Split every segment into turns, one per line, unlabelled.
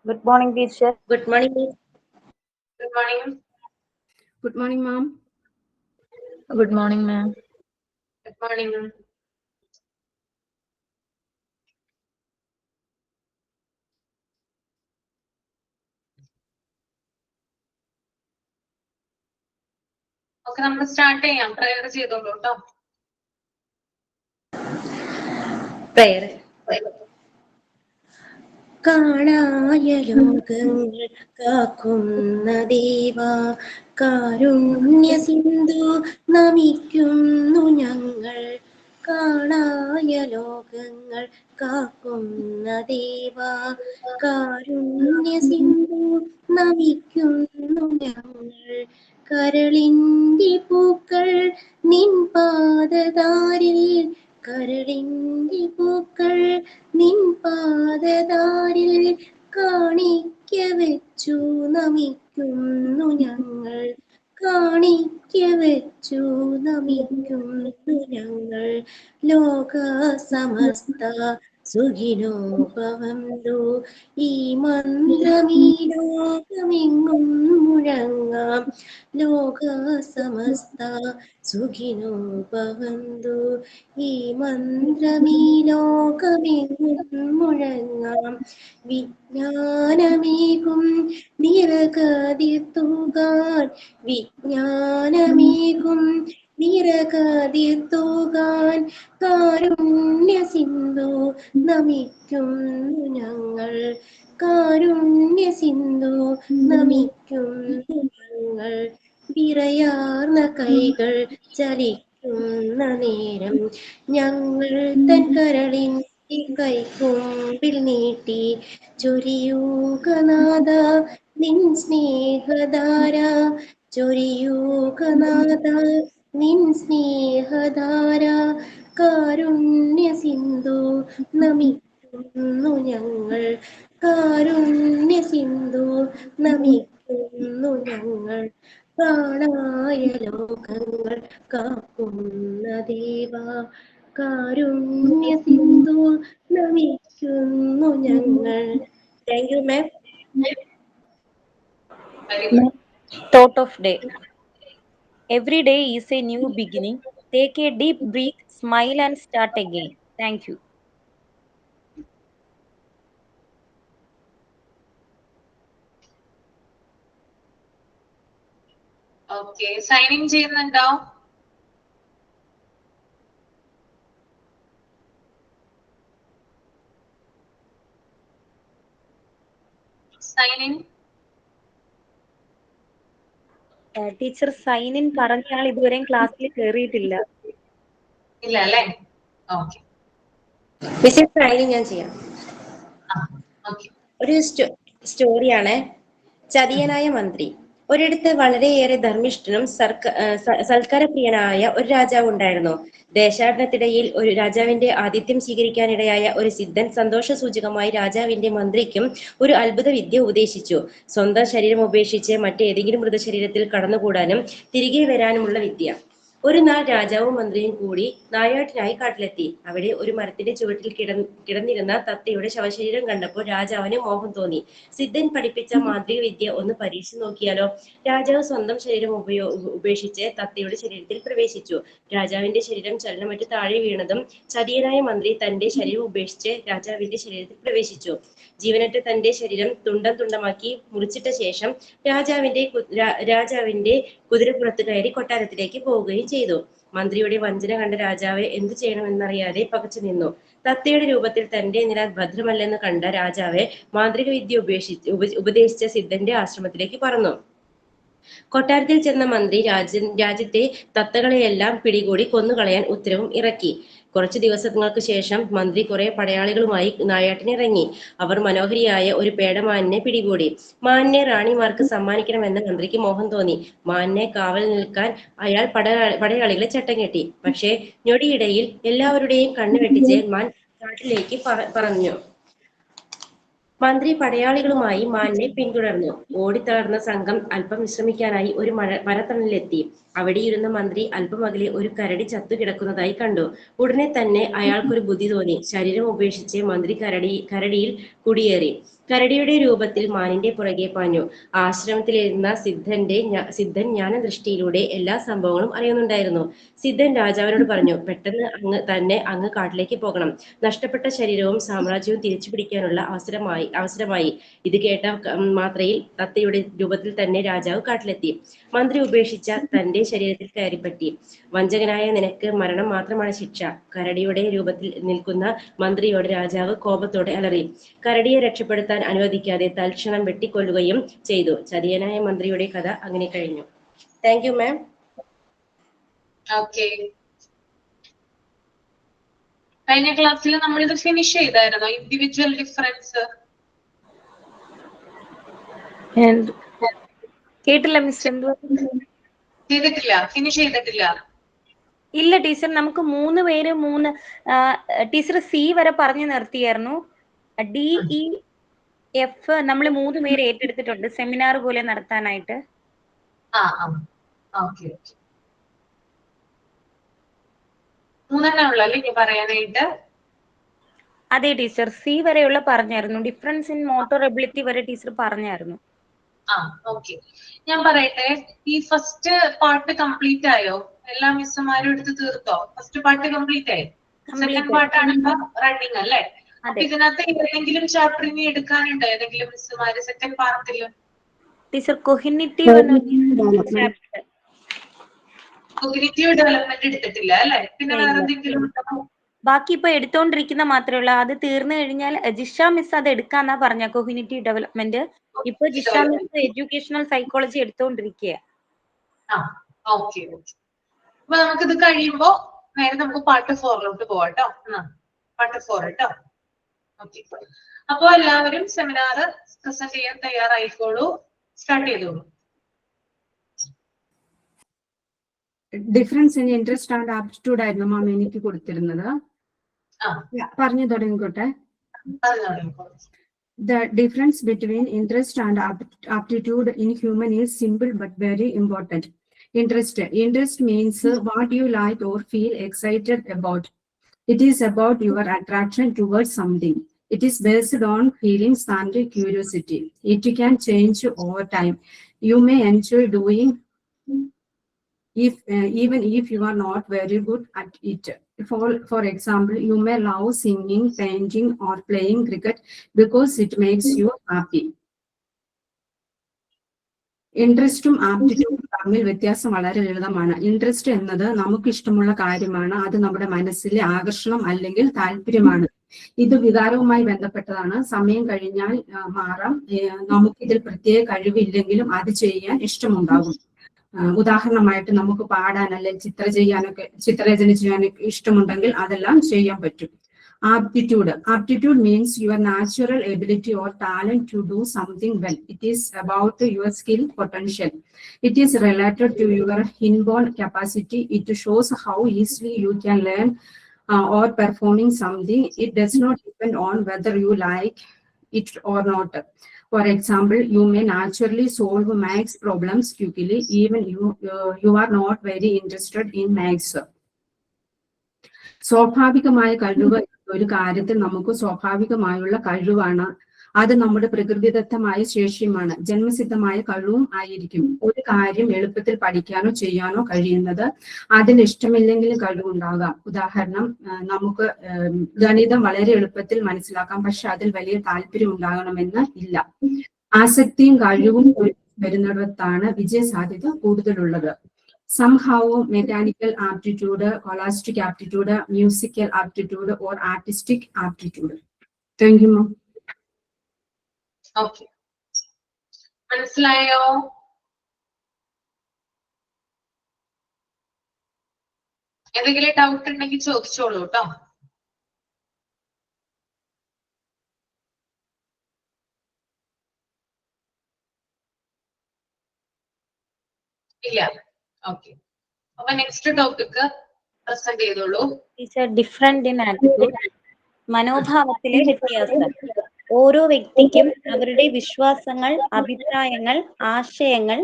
Good morning, teacher.
Good morning, miss.
Good morning.
Good morning, ma'am.
Good morning, ma'am.
Good morning. Okay, നമുക്ക് start ചെയ്യാം. Prayer ചെയ്തോളൂ കേട്ടോ.
Prayer. കാണായ ലോകങ്ങൾ കാക്കുന്ന ദേവ കാരുണ്യ സിന്ധു നമിക്കുന്നു ഞങ്ങൾ. കാണായ ലോകങ്ങൾ കാക്കുന്ന ദേവ കാരുണ്യ സിന്ധു നമിക്കുന്നു ഞങ്ങൾ. കരളിന്റെ പൂക്കൾ നിൻ പാദതാരിൽ കരളിന്റെ പൂക്കൾ നിൻ പാദതാരിൽ കാണിക്ക വെച്ചു നമിക്കുന്നു ഞങ്ങൾ. കാണിക്ക വെച്ചു നമിക്കുന്നു ഞങ്ങൾ. ലോക സമസ്ത സുഖിനോ ഭവന്തു. ഈ മന്ത്രമീ ലോകമെങ്ങും മുഴങ്ങാം. ലോക സമസ്ത സുഖിനോ ഭവന്തു. ഈ മന്ത്രമീ ലോകമെങ്ങും മുഴങ്ങാം. വിജ്ഞാനമേകും നിറകതിർത്തുകാൻ വിജ്ഞാനമേകും നിറകതിർത്തുകാൻ കാരുണ്യ സിന്ധു നമിക്കുന്നു ഞങ്ങൾ. കാരുണ്യ സിന്ധു നമിക്കുന്നു ഞങ്ങൾ. വിറയാർന്ന കൈകൾ ചലിക്കുന്ന നേരം ഞങ്ങൾ തൻ കരളിന്റെ കൈക്കുമ്പിൽ നീട്ടി ചൊരിയൂകനാഥ നിൻ സ്നേഹധാര. ചൊരിയൂകനാഥ നിൻ സ്നേഹധാര. കാരുണ്യ സിന്ധു നമിക്കുന്നു ഞങ്ങൾ. കാരുണ്യ സിന്ധു നമിക്കുന്നു ഞങ്ങൾ. കാണായ ലോകങ്ങൾ കാക്കുന്ന ദേവ കാരുണ്യ സിന്ധു നമിക്കുന്നു ഞങ്ങൾ. Thank you ma'am.
Very good.
Thought of day. Every day is a new beginning. Take a deep breath, smile, and start again. Thank you.
Okay, signing ചെയ്യുന്നുണ്ടോ? സൈനിങ്
ടീച്ചർ സൈൻ ഇൻ പറഞ്ഞയാൾ ഇതുവരെയും ക്ലാസ്സിൽ കയറിയിട്ടില്ല.
ഇല്ല അല്ലേ? ഓക്കെ
മിസ്സസ് ട്രൈനിങ് ഞാൻ ചെയ്യാം.
Okay.
ഒരു സ്റ്റോറിയാണ്. ചതിയനായ മന്ത്രി. ഒരിടത്ത് വളരെയേറെ ധർമ്മിഷ്ഠനും സൽക്കാരപ്രിയനായ ഒരു രാജാവ് ഉണ്ടായിരുന്നു. ദേശാടനത്തിനിടയിൽ ഒരു രാജാവിന്റെ ആതിഥ്യം സ്വീകരിക്കാനിടയായ ഒരു സിദ്ധൻ സന്തോഷസൂചകമായി രാജാവിന്റെ മന്ത്രിക്കും ഒരു അത്ഭുത വിദ്യ ഉപദേശിച്ചു. സ്വന്തം ശരീരം ഉപേക്ഷിച്ച് മറ്റേതെങ്കിലും മൃതശരീരത്തിൽ കടന്നുകൂടാനും തിരികെ വരാനുമുള്ള വിദ്യ. ഒരു നാൾ രാജാവും മന്ത്രിയും കൂടി നായാട്ടിനായി കാട്ടിലെത്തി. അവിടെ ഒരു മരത്തിന്റെ ചുവട്ടിൽ കിടന്നിരുന്ന തത്തയുടെ ശവശരീരം കണ്ടപ്പോൾ രാജാവിന് മോഹം തോന്നി. സിദ്ധൻ പഠിപ്പിച്ച മാന്ത്രിക വിദ്യ ഒന്ന് പരീക്ഷിച്ചു നോക്കിയാലോ. രാജാവ് സ്വന്തം ശരീരം ഉപേക്ഷിച്ച് തത്തയുടെ ശരീരത്തിൽ പ്രവേശിച്ചു. രാജാവിന്റെ ശരീരം ചലനമറ്റ് താഴെ വീണതും ചതിയനായ മന്ത്രി തന്റെ ശരീരം ഉപേക്ഷിച്ച് രാജാവിന്റെ ശരീരത്തിൽ പ്രവേശിച്ചു. ജീവനറ്റ തന്റെ ശരീരം തുണ്ടം തുണ്ടമാക്കി മുറിച്ചിട്ട ശേഷം രാജാവിന്റെ കുതിരപ്പുറത്ത് കയറി കൊട്ടാരത്തിലേക്ക് പോവുകയും ചെയ്തു. മന്ത്രിയുടെ വഞ്ചന കണ്ട രാജാവ് എന്തു ചെയ്യണമെന്നറിയാതെ പകച്ചു നിന്നു. തത്തയുടെ രൂപത്തിൽ തന്റെ നില ഭദ്രമല്ലെന്ന് കണ്ട രാജാവ് മാന്ത്രിക വിദ്യ ഉപദേശിച്ച സിദ്ധന്റെ ആശ്രമത്തിലേക്ക് പറന്നു. കൊട്ടാരത്തിൽ ചെന്ന മന്ത്രി രാജ്യത്തെ തത്തകളെയെല്ലാം പിടികൂടി കൊന്നുകളയാൻ ഉത്തരവും ഇറക്കി. കുറച്ചു ദിവസങ്ങൾക്ക് ശേഷം മന്ത്രി കുറെ പടയാളികളുമായി നായാട്ടിനിറങ്ങി. അവർ മനോഹരിയായ ഒരു പേടമാനിനെ പിടികൂടി. മാനിനെ റാണിമാർക്ക് സമ്മാനിക്കണമെന്ന് മന്ത്രിക്ക് മോഹം തോന്നി. മാനിനെ കാവൽ നിൽക്കാൻ അയാൾ പടയാളികളെ ചട്ടം കെട്ടി. പക്ഷേ ഞൊടിയിടയിൽ എല്ലാവരുടെയും കണ്ണ് വെട്ടിച്ച് മാൻ കാട്ടിലേക്ക് പറഞ്ഞു. മന്ത്രി പടയാളികളുമായി മാനിനെ പിന്തുടർന്നു. ഓടിത്തളർന്ന സംഘം അല്പം വിശ്രമിക്കാനായി ഒരു മരത്തണലിലെത്തി. അവിടെയിരുന്ന മന്ത്രി അല്പം അകലെ ഒരു കരടി ചത്തുകിടക്കുന്നതായി കണ്ടു. ഉടനെ തന്നെ അയാൾക്കൊരു ബുദ്ധി തോന്നി. ശരീരം ഉപേക്ഷിച്ച് മന്ത്രി കരടിയിൽ കുടിയേറി. കരടിയുടെ രൂപത്തിൽ മാനിന്റെ പുറകെ പാഞ്ഞു. ആശ്രമത്തിലിരുന്ന സിദ്ധൻ ജ്ഞാനദൃഷ്ടിയിലൂടെ എല്ലാ സംഭവങ്ങളും അറിയുന്നുണ്ടായിരുന്നു. സിദ്ധൻ രാജാവിനോട് പറഞ്ഞു, പെട്ടെന്ന് അങ്ങ് കാട്ടിലേക്ക് പോകണം. നഷ്ടപ്പെട്ട ശരീരവും സാമ്രാജ്യവും തിരിച്ചു പിടിക്കാനുള്ള അവസരമായി. ഇത് കേട്ട മാത്രയിൽ തത്തയുടെ രൂപത്തിൽ തന്നെ രാജാവ് കാട്ടിലെത്തി. മന്ത്രി ഉപേക്ഷിച്ച തന്റെ ശരീരത്തിൽ കയറിപ്പറ്റി. വഞ്ചകനായ നിനക്ക് മരണം മാത്രമാണ് ശിക്ഷ. കരടിയുടെ രൂപത്തിൽ നിൽക്കുന്ന മന്ത്രിയോട് രാജാവ് കോപത്തോടെ അലറി. കരടിയെ രക്ഷപ്പെടുത്താൻ അനുവദിക്കാതെ തൽക്ഷണം വെട്ടിക്കൊല്ലുകയും ചെയ്തു. ചതിയനായ മന്ത്രിയുടെ കഥ അങ്ങനെ കഴിഞ്ഞു. Thank you ma'am.
ഓക്കെ, കഴിഞ്ഞ ക്ലാസ്സിൽ നമ്മൾ ഇത് ഫിനിഷ് ചെയ്തായിരുന്നോ? ഇൻഡിവിജ്വൽ ഡിഫറൻസ്
കേട്ടില്ല മിസ്റ്റർ.
ചെയ്തിട്ടില്ല, ഫിനിഷ് ചെയ്തിട്ടില്ല.
ഇല്ല ടീച്ചർ, നമുക്ക് 3 പേര് ടീച്ചർ സി വരെ പറഞ്ഞു നിർത്തിയായിരുന്നു. DEF നമ്മൾ 3 പേര് ഏറ്റെടുത്തിട്ടുണ്ട് സെമിനാർ പോലെ നടത്താനായിട്ട്.
മൂന്നെണ്ണമുള്ളല്ലേ പറയാനായിട്ട്?
അതെ ടീച്ചർ, സി വരെയുള്ള പറഞ്ഞായിരുന്നു. ഡിഫറൻസ് ഇൻ മോട്ടോർ എബിലിറ്റി വരെ ടീച്ചർ പറഞ്ഞായിരുന്നു.
ഓക്കെ, ഞാൻ പറയട്ടെ. ഈ ഫസ്റ്റ് പാർട്ട് കംപ്ലീറ്റ് ആയോ? എല്ലാ മിസ്സുമാരും എടുത്ത് തീർത്തോ? ഫസ്റ്റ് പാർട്ട് കംപ്ലീറ്റ് ആയി. സെക്കൻഡ് പാർട്ടാണ് ഇപ്പൊ റണ്ണിങ് അല്ലേ? ഇതിനകത്ത് ഏതെങ്കിലും ചാപ്റ്റർ ഇനി എടുക്കാനുണ്ടോ ഏതെങ്കിലും മിസ്സുമാര് സെക്കൻഡ് പാർട്ടില്?
ടീച്ചർ കോഗ്നിറ്റീവ്
ഡെവലപ്മെന്റ് എടുത്തിട്ടില്ല അല്ലെ? പിന്നെ വേറെ എന്തെങ്കിലും?
ബാക്കി ഇപ്പൊ എടുത്തോണ്ടിരിക്കുന്ന മാത്രമേ ഉള്ളൂ. അത് തീർന്നു കഴിഞ്ഞാൽ ജിഷ മിസ് അത് എടുക്കാന്നാ പറഞ്ഞ കോഗ്നിറ്റീവ് ഡെവലപ്മെന്റ്. ഇപ്പൊ ജിഷ മിസ് എഡ്യൂക്കേഷണൽ സൈക്കോളജി എടുത്തോണ്ടിരിക്കുക.
ഓക്കെ, അപ്പൊ നമുക്കിത് കഴിയുമ്പോ നേരെ നമുക്ക് പാർട്ട് 4 പോവാട്ടോ. പാർട്ട് 4 കേട്ടോ. ഓക്കെ, അപ്പൊ എല്ലാവരും സെമിനാർ പ്രസന്റ് ചെയ്യാൻ തയ്യാറായിക്കോളൂ. സ്റ്റാർട്ട് ചെയ്തോളൂ.
Difference in interest and aptitude ആയിരുന്നു മാം എനിക്ക് കൊടുത്തിരുന്നത്. പറഞ്ഞു തുടങ്ങിക്കോട്ടെ. The difference between interest and aptitude in human is simple but very important. Interest means what you like or feel excited about. It is about your attraction towards something. It is based on feelings and curiosity. It can change over time. You may enjoy doing even if you are not very good at it. For example, you may love singing, painting, or playing cricket because it makes you happy. ഇൻട്രസ്റ്റും ആപ്റ്റിറ്റ്യൂഡും തമ്മിൽ വ്യത്യാസം വളരെ ലളിതമാണ്. Interest എന്നത് നമുക്ക് ഇഷ്ടമുള്ള കാര്യമാണ്. അത് നമ്മുടെ മനസ്സിലെ ആകർഷണം അല്ലെങ്കിൽ താല്പര്യമാണ്. ഇത് വികാരവുമായി ബന്ധപ്പെട്ടതാണ്. സമയം കഴിഞ്ഞാൽ മാറാം. നമുക്കിതിൽ പ്രത്യേക കഴിവില്ലെങ്കിലും അത് ചെയ്യാൻ ഇഷ്ടമുണ്ടാകും. ഉദാഹരണമായിട്ട് നമുക്ക് പാടാൻ അല്ലെങ്കിൽ ചിത്രരചന ചെയ്യാനൊക്കെ ഇഷ്ടമുണ്ടെങ്കിൽ അതെല്ലാം ചെയ്യാൻ പറ്റും. Aptitude means your natural ability or talent to do something well. It is about your skill potential. It is related to your inborn capacity. It shows how easily you can learn or performing something. It does not depend on whether you like it or not. For example, you may naturally solve maths problems quickly, even you are not very interested in maths. സ്വാഭാവികമായ കഴിവ് ഒരു കാര്യത്തിൽ നമുക്ക് സ്വാഭാവികമായുള്ള കഴിവാണ്. അത് നമ്മുടെ പ്രകൃതിദത്തമായ ശേഷിയുമാണ്. ജന്മസിദ്ധമായ കഴിവും ആയിരിക്കും. ഒരു കാര്യം എളുപ്പത്തിൽ പഠിക്കാനോ ചെയ്യാനോ കഴിയുന്നത് അതിന് ഇഷ്ടമില്ലെങ്കിലും കഴിവുണ്ടാകാം. ഉദാഹരണം, നമുക്ക് ഗണിതം വളരെ എളുപ്പത്തിൽ മനസ്സിലാക്കാം, പക്ഷെ അതിൽ വലിയ താല്പര്യം ഉണ്ടാകണമെന്ന് ഇല്ല. ആസക്തിയും കഴിവും വരുന്നിടത്താണ് വിജയസാധ്യത കൂടുതലുള്ളത്. Some have mechanical aptitude, scholastic aptitude, musical aptitude, or artistic aptitude. Thank you, ma'am.
Okay. മനസ്സിലായോ? എന്തെങ്കിലും ഡൗട്ട് ഉണ്ടെങ്കിൽ ചോദിച്ചോളൂ കേട്ടോ. ഇല്ല. ഓക്കെ, അപ്പൊ നെക്സ്റ്റ് ടോപ്പിക് പ്രസന്റ് ചെയ്തോളൂ.
ടീച്ചർ, ഡിഫറൻറ്റ് ഇൻ ആറ്റിറ്റ്യൂഡ്, മനോഭാവത്തിലെ വ്യത്യാസം. ഓരോ വ്യക്തിക്കും അവരുടെ വിശ്വാസങ്ങൾ, അഭിപ്രായങ്ങൾ, ആശയങ്ങൾ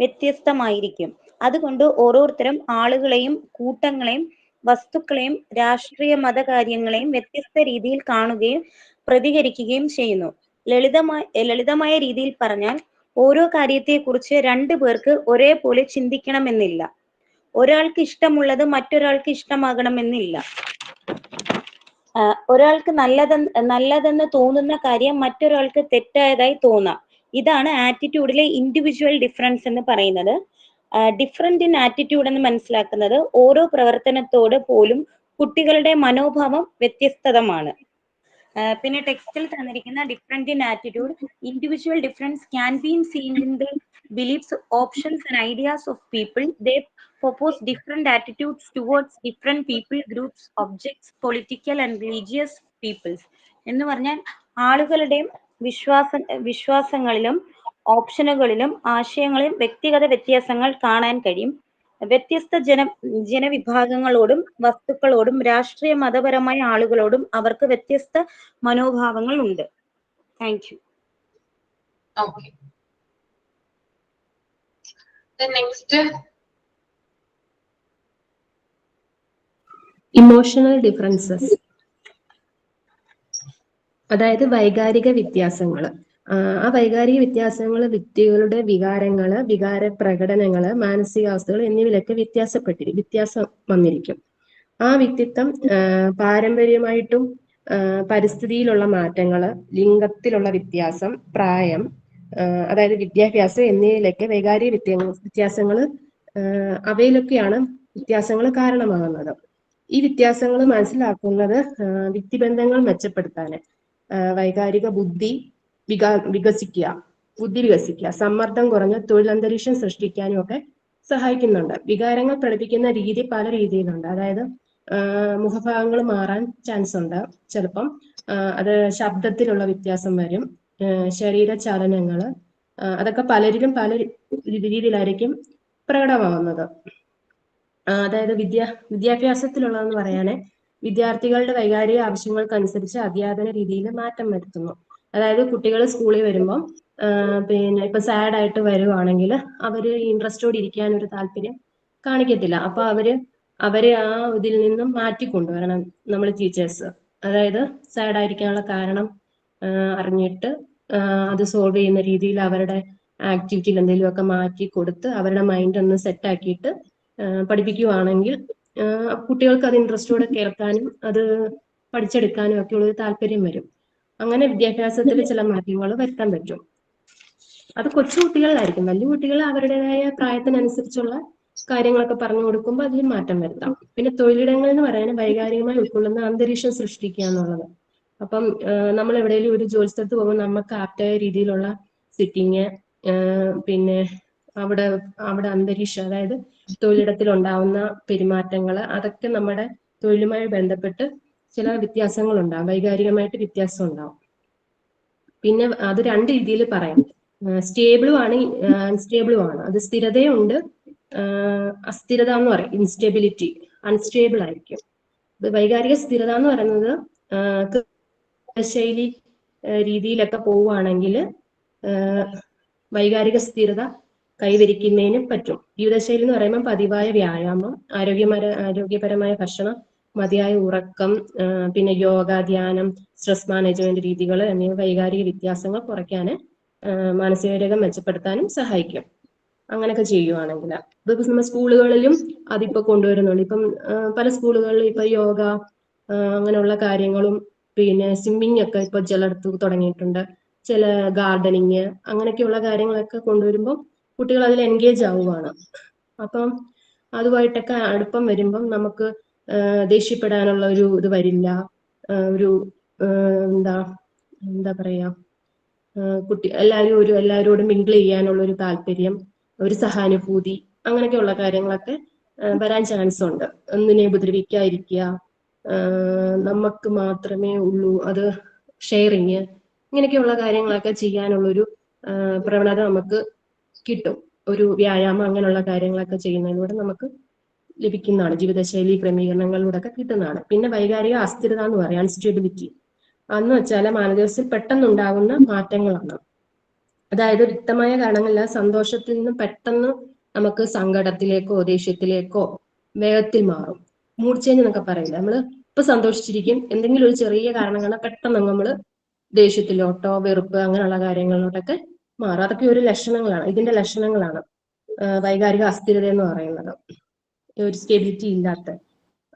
വ്യത്യസ്തമായിരിക്കും. അതുകൊണ്ട് ഓരോരുത്തരും ആളുകളെയും കൂട്ടങ്ങളെയും വസ്തുക്കളെയും രാഷ്ട്രീയ മതകാര്യങ്ങളെയും വ്യത്യസ്ത രീതിയിൽ കാണുകയും പ്രതികരിക്കുകയും ചെയ്യുന്നു. ലളിതമായ രീതിയിൽ പറഞ്ഞാൽ ഓരോ കാര്യത്തെക്കുറിച്ച് രണ്ടു പേർക്ക് ഒരേപോലെ ചിന്തിക്കണമെന്നില്ല. ഒരാൾക്ക് ഇഷ്ടമുള്ളത് മറ്റൊരാൾക്ക് ഇഷ്ടമാകണമെന്നില്ല. ഒരാൾക്ക് നല്ലതെന്ന് തോന്നുന്ന കാര്യം മറ്റൊരാൾക്ക് തെറ്റായതായി തോന്നാം. ഇതാണ് ആറ്റിറ്റ്യൂഡിലെ ഇൻഡിവിജ്വൽ ഡിഫറൻസ് എന്ന് പറയുന്നത്. ഡിഫറൻറ്റ് ഇൻ ആറ്റിറ്റ്യൂഡ് എന്ന് മനസ്സിലാക്കുന്നത് ഓരോ പ്രവർത്തനത്തോട് പോലും കുട്ടികളുടെ മനോഭാവം വ്യത്യസ്തമാണ്. പിന്നെ ടെക്സ്റ്റിൽ തന്നിരിക്കുന്ന different in attitude, individual difference can be seen in the beliefs, options and ideas of people. They propose different attitudes towards different people groups, objects, political and religious peoples. എന്ന് പറഞ്ഞാൽ ആളുകളുടെയും വിശ്വാസങ്ങളിലും ഓപ്ഷനുകളിലും ആശയങ്ങളിലും വ്യക്തിഗത വ്യത്യാസങ്ങൾ കാണാൻ കഴിയും. വ്യത്യസ്ത ജനവിഭാഗങ്ങളോടും വസ്തുക്കളോടും രാഷ്ട്രീയ മതപരമായ ആളുകളോടും അവർക്ക് വ്യത്യസ്ത മനോഭാവങ്ങൾ ഉണ്ട്. Thank you.
Okay. The next.
Emotional differences, അതായത് വൈകാരിക വ്യത്യാസങ്ങൾ. ആ വൈകാരിക വ്യത്യാസങ്ങൾ വ്യക്തികളുടെ വികാരങ്ങള്, വികാര പ്രകടനങ്ങള്, മാനസികാവസ്ഥകൾ എന്നിവയിലൊക്കെ വ്യത്യാസം വന്നിരിക്കും. ആ വ്യക്തിത്വം പാരമ്പര്യമായിട്ടും പരിസ്ഥിതിയിലുള്ള മാറ്റങ്ങള്, ലിംഗത്തിലുള്ള വ്യത്യാസം, പ്രായം, അതായത് വിദ്യാഭ്യാസം എന്നിവയിലൊക്കെ വൈകാരിക വ്യത്യാസങ്ങൾ അവയിലൊക്കെയാണ് വ്യത്യാസങ്ങൾ കാരണമാകുന്നത്. ഈ വ്യത്യാസങ്ങൾ മനസ്സിലാക്കുന്നത് വ്യക്തിബന്ധങ്ങൾ മെച്ചപ്പെടുത്താന്, വൈകാരിക ബുദ്ധി വികസിക്കുക, സമ്മർദ്ദം കുറഞ്ഞ തൊഴിലന്തരീക്ഷം സൃഷ്ടിക്കാനും ഒക്കെ സഹായിക്കുന്നുണ്ട്. വികാരങ്ങൾ പ്രകടിപ്പിക്കുന്ന രീതി പല രീതിയിലുണ്ട്. അതായത് മുഖഭാവങ്ങൾ മാറാൻ ചാൻസ് ഉണ്ട്. ചിലപ്പം അത് ശബ്ദത്തിലുള്ള വ്യത്യാസം വരും, ശരീര ചലനങ്ങള്, അതൊക്കെ പലരിലും പല രീതിയിലായിരിക്കും പ്രകടമാവുന്നത്. അതായത് വിദ്യാഭ്യാസത്തിലുള്ളതെന്ന് പറയാന് വിദ്യാർത്ഥികളുടെ വൈകാരിക ആവശ്യങ്ങൾക്കനുസരിച്ച് അധ്യാപന രീതിയിൽ മാറ്റം വരുത്തുന്നു. അതായത് കുട്ടികൾ സ്കൂളിൽ വരുമ്പം പിന്നെ ഇപ്പൊ സാഡ് ആയിട്ട് വരുവാണെങ്കിൽ അവര് ഇൻട്രസ്റ്റോടെ ഇരിക്കാൻ ഒരു താല്പര്യം കാണിക്കത്തില്ല. അപ്പൊ അവരെ ആ ഇതിൽ നിന്നും മാറ്റിക്കൊണ്ടുവരണം നമ്മൾ ടീച്ചേഴ്സ്. അതായത് സാഡ് ആയിരിക്കാനുള്ള കാരണം അറിഞ്ഞിട്ട് അത് സോൾവ് ചെയ്യുന്ന രീതിയിൽ അവരുടെ ആക്ടിവിറ്റിയിൽ എന്തെങ്കിലുമൊക്കെ മാറ്റി കൊടുത്ത് അവരുടെ മൈൻഡ് ഒന്ന് സെറ്റ് ആക്കിയിട്ട് പഠിപ്പിക്കുകയാണെങ്കിൽ കുട്ടികൾക്ക് അത് ഇൻട്രസ്റ്റോടെ കേൾക്കാനും അത് പഠിച്ചെടുക്കാനും ഒക്കെ ഉള്ളൊരു താല്പര്യം വരും. അങ്ങനെ വിദ്യാഭ്യാസത്തിൽ ചില മാറ്റങ്ങൾ വരുത്താൻ പറ്റും. അത് കൊച്ചു കുട്ടികളിലായിരിക്കും. വലിയ കുട്ടികൾ അവരുടേതായ പ്രായത്തിനനുസരിച്ചുള്ള കാര്യങ്ങളൊക്കെ പറഞ്ഞു കൊടുക്കുമ്പോൾ അതിൽ മാറ്റം വരുത്താം. പിന്നെ തൊഴിലിടങ്ങൾ എന്ന് പറയാൻ വൈകാരികമായി ഉൾക്കൊള്ളുന്ന അന്തരീക്ഷം സൃഷ്ടിക്കുക എന്നുള്ളത്. അപ്പം നമ്മൾ എവിടെയെങ്കിലും ഒരു ജോലി സ്ഥലത്ത് പോകുമ്പോൾ നമുക്ക് ആപ്റ്റായ രീതിയിലുള്ള സിറ്റിങ്, പിന്നെ അവിടെ അന്തരീക്ഷം, അതായത് തൊഴിലിടത്തിൽ ഉണ്ടാവുന്ന പെരുമാറ്റങ്ങൾ, അതൊക്കെ നമ്മുടെ തൊഴിലുമായി ബന്ധപ്പെട്ട് ചില വ്യത്യാസങ്ങൾ ഉണ്ടാവും, വൈകാരികമായിട്ട് വ്യത്യാസം ഉണ്ടാവും. പിന്നെ അത് രണ്ട് രീതിയിൽ പറയാം. സ്റ്റേബിളും ആണ്, അൺസ്റ്റേബിളും ആണ്. അത് സ്ഥിരതയുണ്ട്, അസ്ഥിരത എന്ന് പറയും, ഇൻസ്റ്റെബിലിറ്റി, അൺസ്റ്റേബിൾ ആയിരിക്കും. വൈകാരിക സ്ഥിരത എന്ന് പറയുന്നത് ശൈലി രീതിയിലൊക്കെ പോവുകയാണെങ്കിൽ വൈകാരിക സ്ഥിരത കൈവരിക്കുന്നതിന് പറ്റും. ജീവിതശൈലി എന്ന് പറയുമ്പോൾ പതിവായ വ്യായാമം, ആരോഗ്യപരമായ ഭക്ഷണം, മതിയായ ഉറക്കം, പിന്നെ യോഗ, ധ്യാനം, സ്ട്രെസ് മാനേജ്മെന്റ് രീതികൾ എന്നിവ വൈകാരിക വ്യത്യാസങ്ങൾ കുറയ്ക്കാൻ, മാനസികാരോഗ്യം മെച്ചപ്പെടുത്താനും സഹായിക്കും. അങ്ങനെയൊക്കെ ചെയ്യുവാണെങ്കിൽ ഇപ്പൊ നമ്മൾ സ്കൂളുകളിലും അതിപ്പോ കൊണ്ടുവരുന്നുണ്ട്. ഇപ്പം പല സ്കൂളുകളിലും ഇപ്പൊ യോഗ അങ്ങനെയുള്ള കാര്യങ്ങളും പിന്നെ സ്വിമ്മിങ് ഒക്കെ ഇപ്പൊ ചിലടത്ത് തുടങ്ങിയിട്ടുണ്ട്. ചില ഗാർഡനിങ് അങ്ങനെയൊക്കെയുള്ള കാര്യങ്ങളൊക്കെ കൊണ്ടുവരുമ്പോൾ കുട്ടികൾ അതിൽ എൻഗേജ് ആവുകയാണ്. അപ്പം അതുമായിട്ടൊക്കെ അടുപ്പം വരുമ്പം നമുക്ക് ദേഷ്യപ്പെടാനുള്ള ഒരു ഇത് വരില്ല. ഒരു എന്താ പറയാ, എല്ലാവരോടും മിങ്കിൾ ചെയ്യാനുള്ള ഒരു താല്പര്യം, ഒരു സഹാനുഭൂതി, അങ്ങനെയൊക്കെയുള്ള കാര്യങ്ങളൊക്കെ വരാൻ ചാൻസ് ഉണ്ട്. ഒന്നിനെ ഉപദ്രവിക്കാതിരിക്കുക, നമുക്ക് മാത്രമേ ഉള്ളൂ അത് ഷെയറിങ്, ഇങ്ങനെയൊക്കെയുള്ള കാര്യങ്ങളൊക്കെ ചെയ്യാനുള്ളൊരു പ്രവണത നമുക്ക് കിട്ടും. ഒരു വ്യായാമം അങ്ങനെയുള്ള കാര്യങ്ങളൊക്കെ ചെയ്യുന്നതിലൂടെ നമുക്ക് ലഭിക്കുന്നതാണ്. ജീവിതശൈലി ക്രമീകരണങ്ങളിലൂടെ ഒക്കെ കിട്ടുന്നതാണ്. പിന്നെ വൈകാരിക അസ്ഥിരത എന്ന് പറയാം, അൺസ്റ്റെബിലിറ്റി എന്ന് വെച്ചാൽ മാനസികത്തിൽ പെട്ടെന്നുണ്ടാകുന്ന മാറ്റങ്ങളാണ്. അതായത് വ്യക്തമായ കാരണങ്ങളില്ല, സന്തോഷത്തിൽ നിന്ന് പെട്ടെന്ന് നമുക്ക് സങ്കടത്തിലേക്കോ ദേഷ്യത്തിലേക്കോ വേഗത്തിൽ മാറും. മൂഡ് ചേഞ്ച് എന്നൊക്കെ പറയില്ല, നമ്മൾ ഇപ്പൊ സന്തോഷിച്ചിരിക്കും, എന്തെങ്കിലും ഒരു ചെറിയ കാരണം കാണാൻ പെട്ടെന്ന് നമ്മൾ ദേഷ്യത്തിലോട്ടോ വെറുപ്പ് അങ്ങനെയുള്ള കാര്യങ്ങളിലോട്ടൊക്കെ മാറും. അതൊക്കെ ഒരു ലക്ഷണങ്ങളാണ്, ഇതിന്റെ ലക്ഷണങ്ങളാണ് വൈകാരിക അസ്ഥിരത എന്ന് പറയുന്നത്, ഒരു സ്റ്റെബിലിറ്റി ഇല്ലാത്ത,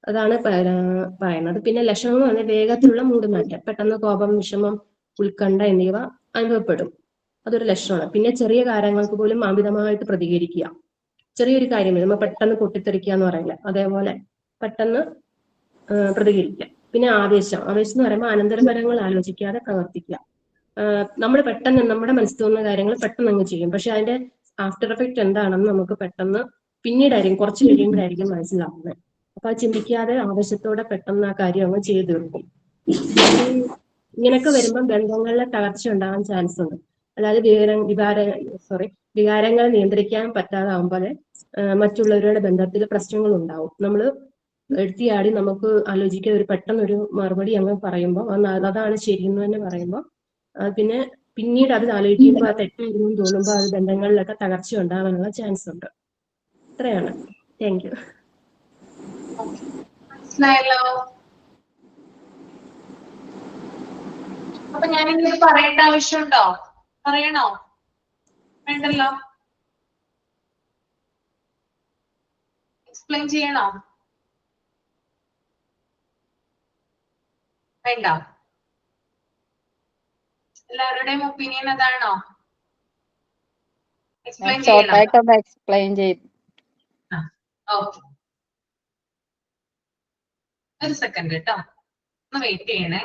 അതാണ് പറയുന്നത്. പിന്നെ ലക്ഷണങ്ങൾ എന്ന് പറഞ്ഞാൽ വേഗത്തിലുള്ള മൂടുമാറ്റം, പെട്ടെന്ന് കോപം, വിഷമം, ഉത്കണ്ഠ എന്നിവ അനുഭവപ്പെടും, അതൊരു ലക്ഷണമാണ്. പിന്നെ ചെറിയ കാര്യങ്ങൾക്ക് പോലും അമിതമായിട്ട് പ്രതികരിക്കുക, ചെറിയൊരു കാര്യം നമ്മൾ പെട്ടെന്ന് പൊട്ടിത്തെറിക്കുക എന്ന് പറയില്ല, അതേപോലെ പെട്ടെന്ന് പ്രതികരിക്കുക. പിന്നെ ആവേശം എന്ന് പറയുമ്പോൾ അനന്തരഫലങ്ങൾ ആലോചിക്കാതെ പ്രവർത്തിക്കുക. നമ്മൾ പെട്ടെന്ന് നമ്മുടെ മനസ്സിൽ തോന്നുന്ന കാര്യങ്ങൾ പെട്ടെന്ന് അങ്ങ് ചെയ്യും, പക്ഷെ അതിന്റെ ആഫ്റ്റർ എഫക്റ്റ് എന്താണെന്ന് നമുക്ക് പെട്ടെന്ന് പിന്നീടായിരിക്കും, കുറച്ച് കഴിയുമ്പോഴായിരിക്കും മനസ്സിലാവുന്നത്. അപ്പൊ അത് ചിന്തിക്കാതെ ആവശ്യത്തോടെ പെട്ടെന്ന് ആ കാര്യം അങ്ങ് ചെയ്തു തീർക്കും. ഇങ്ങനെയൊക്കെ വരുമ്പോൾ ബന്ധങ്ങളിലെ തകർച്ച ഉണ്ടാകാൻ ചാൻസ് ഉണ്ട്. അതായത് വികാരങ്ങൾ നിയന്ത്രിക്കാൻ പറ്റാതാവുമ്പോൾ മറ്റുള്ളവരുടെ ബന്ധത്തിൽ പ്രശ്നങ്ങൾ ഉണ്ടാവും. നമ്മൾ എടുത്തിയാടി നമുക്ക് ആലോചിക്കാൻ ഒരു പെട്ടെന്നൊരു മറുപടി അങ്ങ് പറയുമ്പോൾ അതാണ് ശരിയെന്ന് തന്നെ പറയുമ്പോൾ പിന്നെ പിന്നീട് അത് ആലോചിക്കുമ്പോൾ അത് തെറ്റായിരുന്നു തോന്നുമ്പോൾ അത് ബന്ധങ്ങളിലൊക്കെ തകർച്ച ഉണ്ടാകാനുള്ള ചാൻസ് ഉണ്ട്. ഇത്രയാണ്. Thank you.
മനസ്സിലായല്ലോ. അപ്പൊ ഞാൻ ഇന്നത് പറയേണ്ട ആവശ്യമുണ്ടോ? പറയണോ? വേണ്ടല്ലോ. എക്സ്പ്ലെയിൻ ചെയ്യണോ? വേണ്ട. എല്ലാവരുടെയും ഒപ്പീനിയൻ അതാണോ? എക്സ്പ്ലെയിൻ ചെയ്യണം.
എക്സ്പ്ലെയിൻ ചെയ്യും.
ഓക്കെ, ഒരു സെക്കൻഡ് കേട്ടോ, ഒന്ന് വെയിറ്റ് ചെയ്യണേ.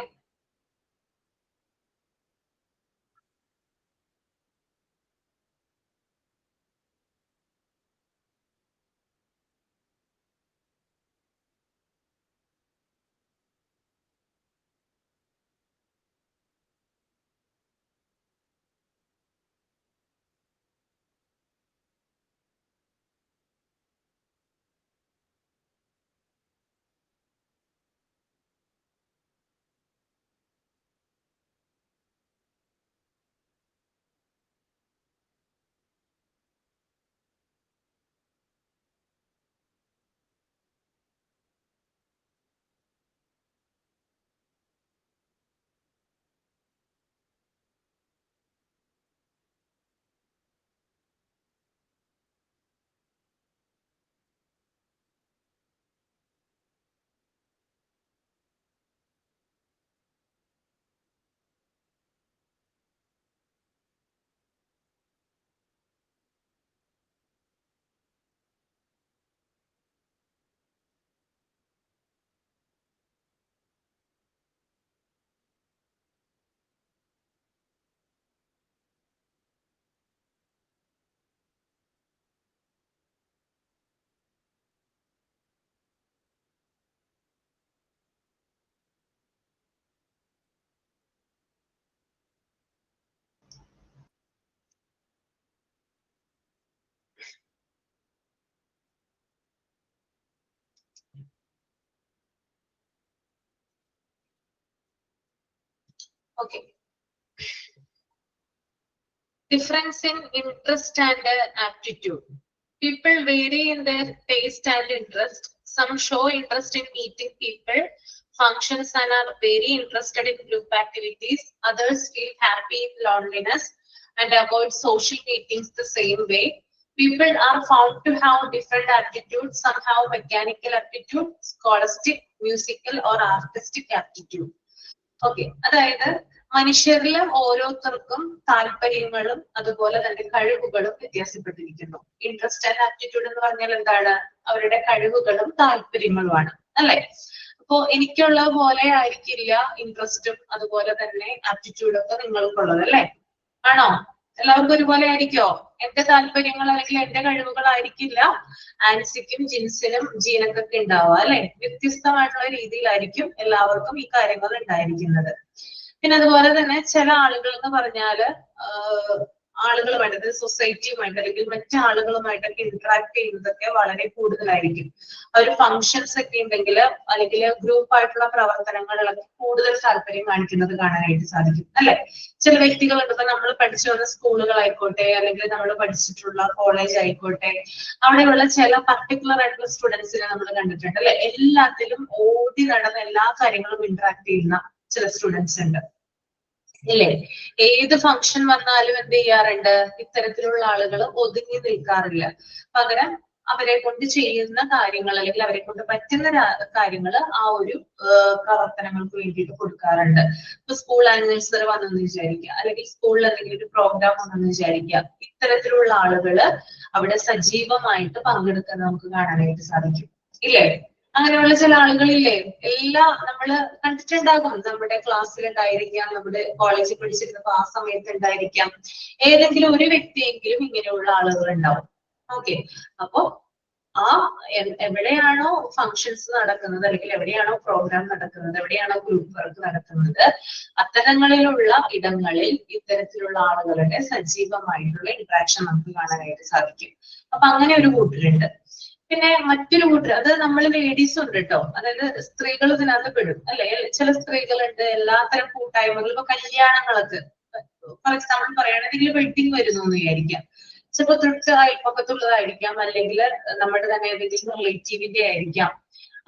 Okay. Difference in interest and aptitude. People vary in their taste and interest. Some show interest in meeting people, functions, and are very interested in group activities. Others feel happy in loneliness and avoid social meetings the same way. People are found to have different aptitudes. Some have mechanical aptitude, scholastic, musical, or artistic aptitude. Okay, അതായത് മനുഷ്യരിലെ ഓരോരുത്തർക്കും താല്പര്യങ്ങളും അതുപോലെ തന്നെ കഴിവുകളും വ്യത്യാസപ്പെട്ടിരിക്കുന്നു. Interest and aptitude എന്ന് പറഞ്ഞാൽ എന്താണ്? അവരുടെ കഴിവുകളും താല്പര്യങ്ങളുമാണ്, അല്ലെ? അപ്പോ എനിക്കുള്ള പോലെ ആയിരിക്കില്ല ഇൻട്രസ്റ്റും അതുപോലെ തന്നെ ആപ്റ്റിറ്റ്യൂഡും ഒക്കെ നിങ്ങൾക്കുള്ളത്, അല്ലെ? ആണോ? എല്ലാവർക്കും ഒരുപോലെ ആയിരിക്കോ? എന്റെ താല്പര്യങ്ങൾ അല്ലെങ്കിൽ എന്റെ കഴിവുകൾ ആയിരിക്കില്ല ആൻസിക്കും ജിൻസിനും ജീനക്കൊക്കെ ഉണ്ടാവുക, അല്ലെ? വ്യത്യസ്തമായിട്ടുള്ള രീതിയിലായിരിക്കും എല്ലാവർക്കും ഈ കാര്യങ്ങൾ ഉണ്ടായിരിക്കുന്നത്. പിന്നെ അതുപോലെ തന്നെ ചില ആളുകൾ എന്ന് പറഞ്ഞാല് ആളുകളുമായിട്ട്, സൊസൈറ്റിയുമായിട്ട് അല്ലെങ്കിൽ മറ്റാളുകളുമായിട്ടൊക്കെ ഇന്ററാക്ട് ചെയ്യുന്നതൊക്കെ വളരെ കൂടുതലായിരിക്കും. ഒരു ഫങ്ഷൻസ് ഒക്കെ ഉണ്ടെങ്കിൽ അല്ലെങ്കിൽ ഗ്രൂപ്പ് ആയിട്ടുള്ള പ്രവർത്തനങ്ങളിലൊക്കെ കൂടുതൽ താല്പര്യം കാണിക്കുന്നത് കാണാനായിട്ട് സാധിക്കും, അല്ലെ? ചില വ്യക്തികളുണ്ട്, ഇപ്പൊ നമ്മൾ പഠിച്ചു വന്ന സ്കൂളുകളായിക്കോട്ടെ അല്ലെങ്കിൽ നമ്മൾ പഠിച്ചിട്ടുള്ള കോളേജ് ആയിക്കോട്ടെ, അവിടെയുള്ള ചില പർട്ടിക്കുലർ ആയിട്ടുള്ള സ്റ്റുഡൻസിനെ നമ്മൾ കണ്ടിട്ടുണ്ട്, അല്ലെ? എല്ലാത്തിലും ഓടി നടന്ന എല്ലാ കാര്യങ്ങളും ഇന്ററാക്ട് ചെയ്യുന്ന ചില സ്റ്റുഡൻസ് ഉണ്ട്. ഇല്ലേ? ഏത് ഫംഗ്ഷൻ വന്നാലും എന്ത് ചെയ്യാറുണ്ട്? ഇത്തരത്തിലുള്ള ആളുകൾ ഒതുങ്ങി നിൽക്കാറില്ല. പകരം അവരെ കൊണ്ട് ചെയ്യുന്ന കാര്യങ്ങൾ അല്ലെങ്കിൽ അവരെ കൊണ്ട് പറ്റുന്ന കാര്യങ്ങൾ ആ ഒരു പ്രവർത്തനങ്ങൾക്ക് വേണ്ടിയിട്ട് കൊടുക്കാറുണ്ട്. ഇപ്പൊ സ്കൂൾ ആനിവേഴ്സറി വന്നെന്ന് വിചാരിക്കുക, അല്ലെങ്കിൽ സ്കൂളിൽ എന്തെങ്കിലും ഒരു പ്രോഗ്രാം വന്നെന്ന് വിചാരിക്കുക, ഇത്തരത്തിലുള്ള ആളുകള് അവിടെ സജീവമായിട്ട് പങ്കെടുക്കുന്നത് നമുക്ക് കാണാനായിട്ട് സാധിക്കും, ഇല്ലേ? അങ്ങനെയുള്ള ചില ആളുകളില്ലേ, നമ്മള് കണ്ടിട്ടുണ്ടാകും. നമ്മുടെ ക്ലാസ്സിൽ ഉണ്ടായിരിക്കാം, നമ്മുടെ കോളേജിൽ പഠിച്ചിരുന്നപ്പോ ആ സമയത്ത് ഉണ്ടായിരിക്കാം, ഏതെങ്കിലും ഒരു വ്യക്തിയെങ്കിലും ഇങ്ങനെയുള്ള ആളുകൾ ഉണ്ടാവും. ഓക്കെ, അപ്പോ എവിടെയാണോ ഫങ്ഷൻസ് നടക്കുന്നത്, അല്ലെങ്കിൽ എവിടെയാണോ പ്രോഗ്രാം നടക്കുന്നത്, എവിടെയാണോ ഗ്രൂപ്പ് വർക്ക് നടക്കുന്നത്, അത്തരങ്ങളിലുള്ള ഇടങ്ങളിൽ ഇത്തരത്തിലുള്ള ആളുകളുടെ സജീവമായിട്ടുള്ള ഇന്ററാക്ഷൻ നമുക്ക് കാണാനായിട്ട് സാധിക്കും. അപ്പൊ അങ്ങനെ ഒരു കൂട്ടരുണ്ട്. പിന്നെ മറ്റൊരു കൂട്ടർ, അത് നമ്മൾ ലേഡീസ് ഉണ്ട് കേട്ടോ, അതായത് സ്ത്രീകൾ ഇതിനകത്ത് പെടും, അല്ലെ? ചില സ്ത്രീകളുണ്ട് എല്ലാത്തരം കൂട്ടായ്മകളും, ഇപ്പൊ കല്യാണങ്ങളൊക്കെ ഫോർ എക്സാമ്പിൾ പറയുകയാണെങ്കിൽ വെഡിങ് വരുന്നു എന്ന് വിചാരിക്കാം. ചിലപ്പോൾ തൊട്ട് അയൽപ്പക്കത്തുള്ളതായിരിക്കാം, അല്ലെങ്കിൽ നമ്മുടെ തന്നെ ഏതെങ്കിലും റിലേറ്റീവിന്റെ ആയിരിക്കാം.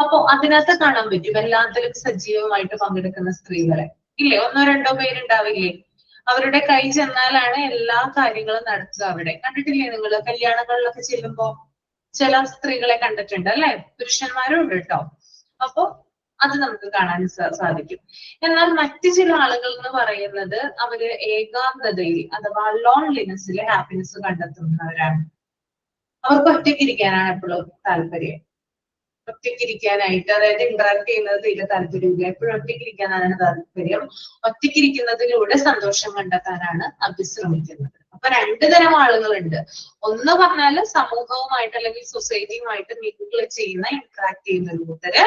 അപ്പൊ അതിനകത്ത് കാണാൻ പറ്റും എല്ലാത്തിലും സജീവമായിട്ട് പങ്കെടുക്കുന്ന സ്ത്രീകളെ, ഇല്ലേ? ഒന്നോ രണ്ടോ പേരുണ്ടാവില്ലേ? അവരുടെ കൈ ചെന്നാലാണ് എല്ലാ കാര്യങ്ങളും നടത്തുക. അവിടെ കണ്ടിട്ടില്ലേ നിങ്ങൾ? കല്യാണങ്ങളിലൊക്കെ ചെല്ലുമ്പോ ചില സ്ത്രീകളെ കണ്ടിട്ടുണ്ട്, അല്ലെ? പുരുഷന്മാരും ഉണ്ട് കേട്ടോ. അപ്പൊ അത് നമുക്ക് കാണാൻ സാധിക്കും. എന്നാൽ മറ്റു ചില ആളുകൾ എന്ന് പറയുന്നത് അവര് ഏകാന്തതയിൽ അഥവാ ലോൺലിനെസ്സിൽ ഹാപ്പിനെസ് കണ്ടെത്തുന്നവരാണ്. അവർക്ക് ഒറ്റയ്ക്കിരിക്കാനാണ് എപ്പോഴും താല്പര്യം. ഒറ്റയ്ക്കിരിക്കാനായിട്ട്, അതായത് ഇന്ററാക്ട് ചെയ്യുന്നത് തീരെ താല്പര്യമില്ല, എപ്പോഴും ഒറ്റയ്ക്കിരിക്കാനാണ് താല്പര്യം. ഒറ്റയ്ക്കിരിക്കുന്നതിലൂടെ സന്തോഷം കണ്ടെത്താനാണ് അവർ ശ്രമിക്കുന്നത്. അപ്പൊ രണ്ടു തരം ആളുകളുണ്ട്. ഒന്ന് പറഞ്ഞാല് സമൂഹവുമായിട്ട് അല്ലെങ്കിൽ സൊസൈറ്റിയുമായിട്ട് മിങ്കിൾ ചെയ്യുന്ന, ഇന്ററാക്ട് ചെയ്യുന്ന ഒരു കൂട്ടര്.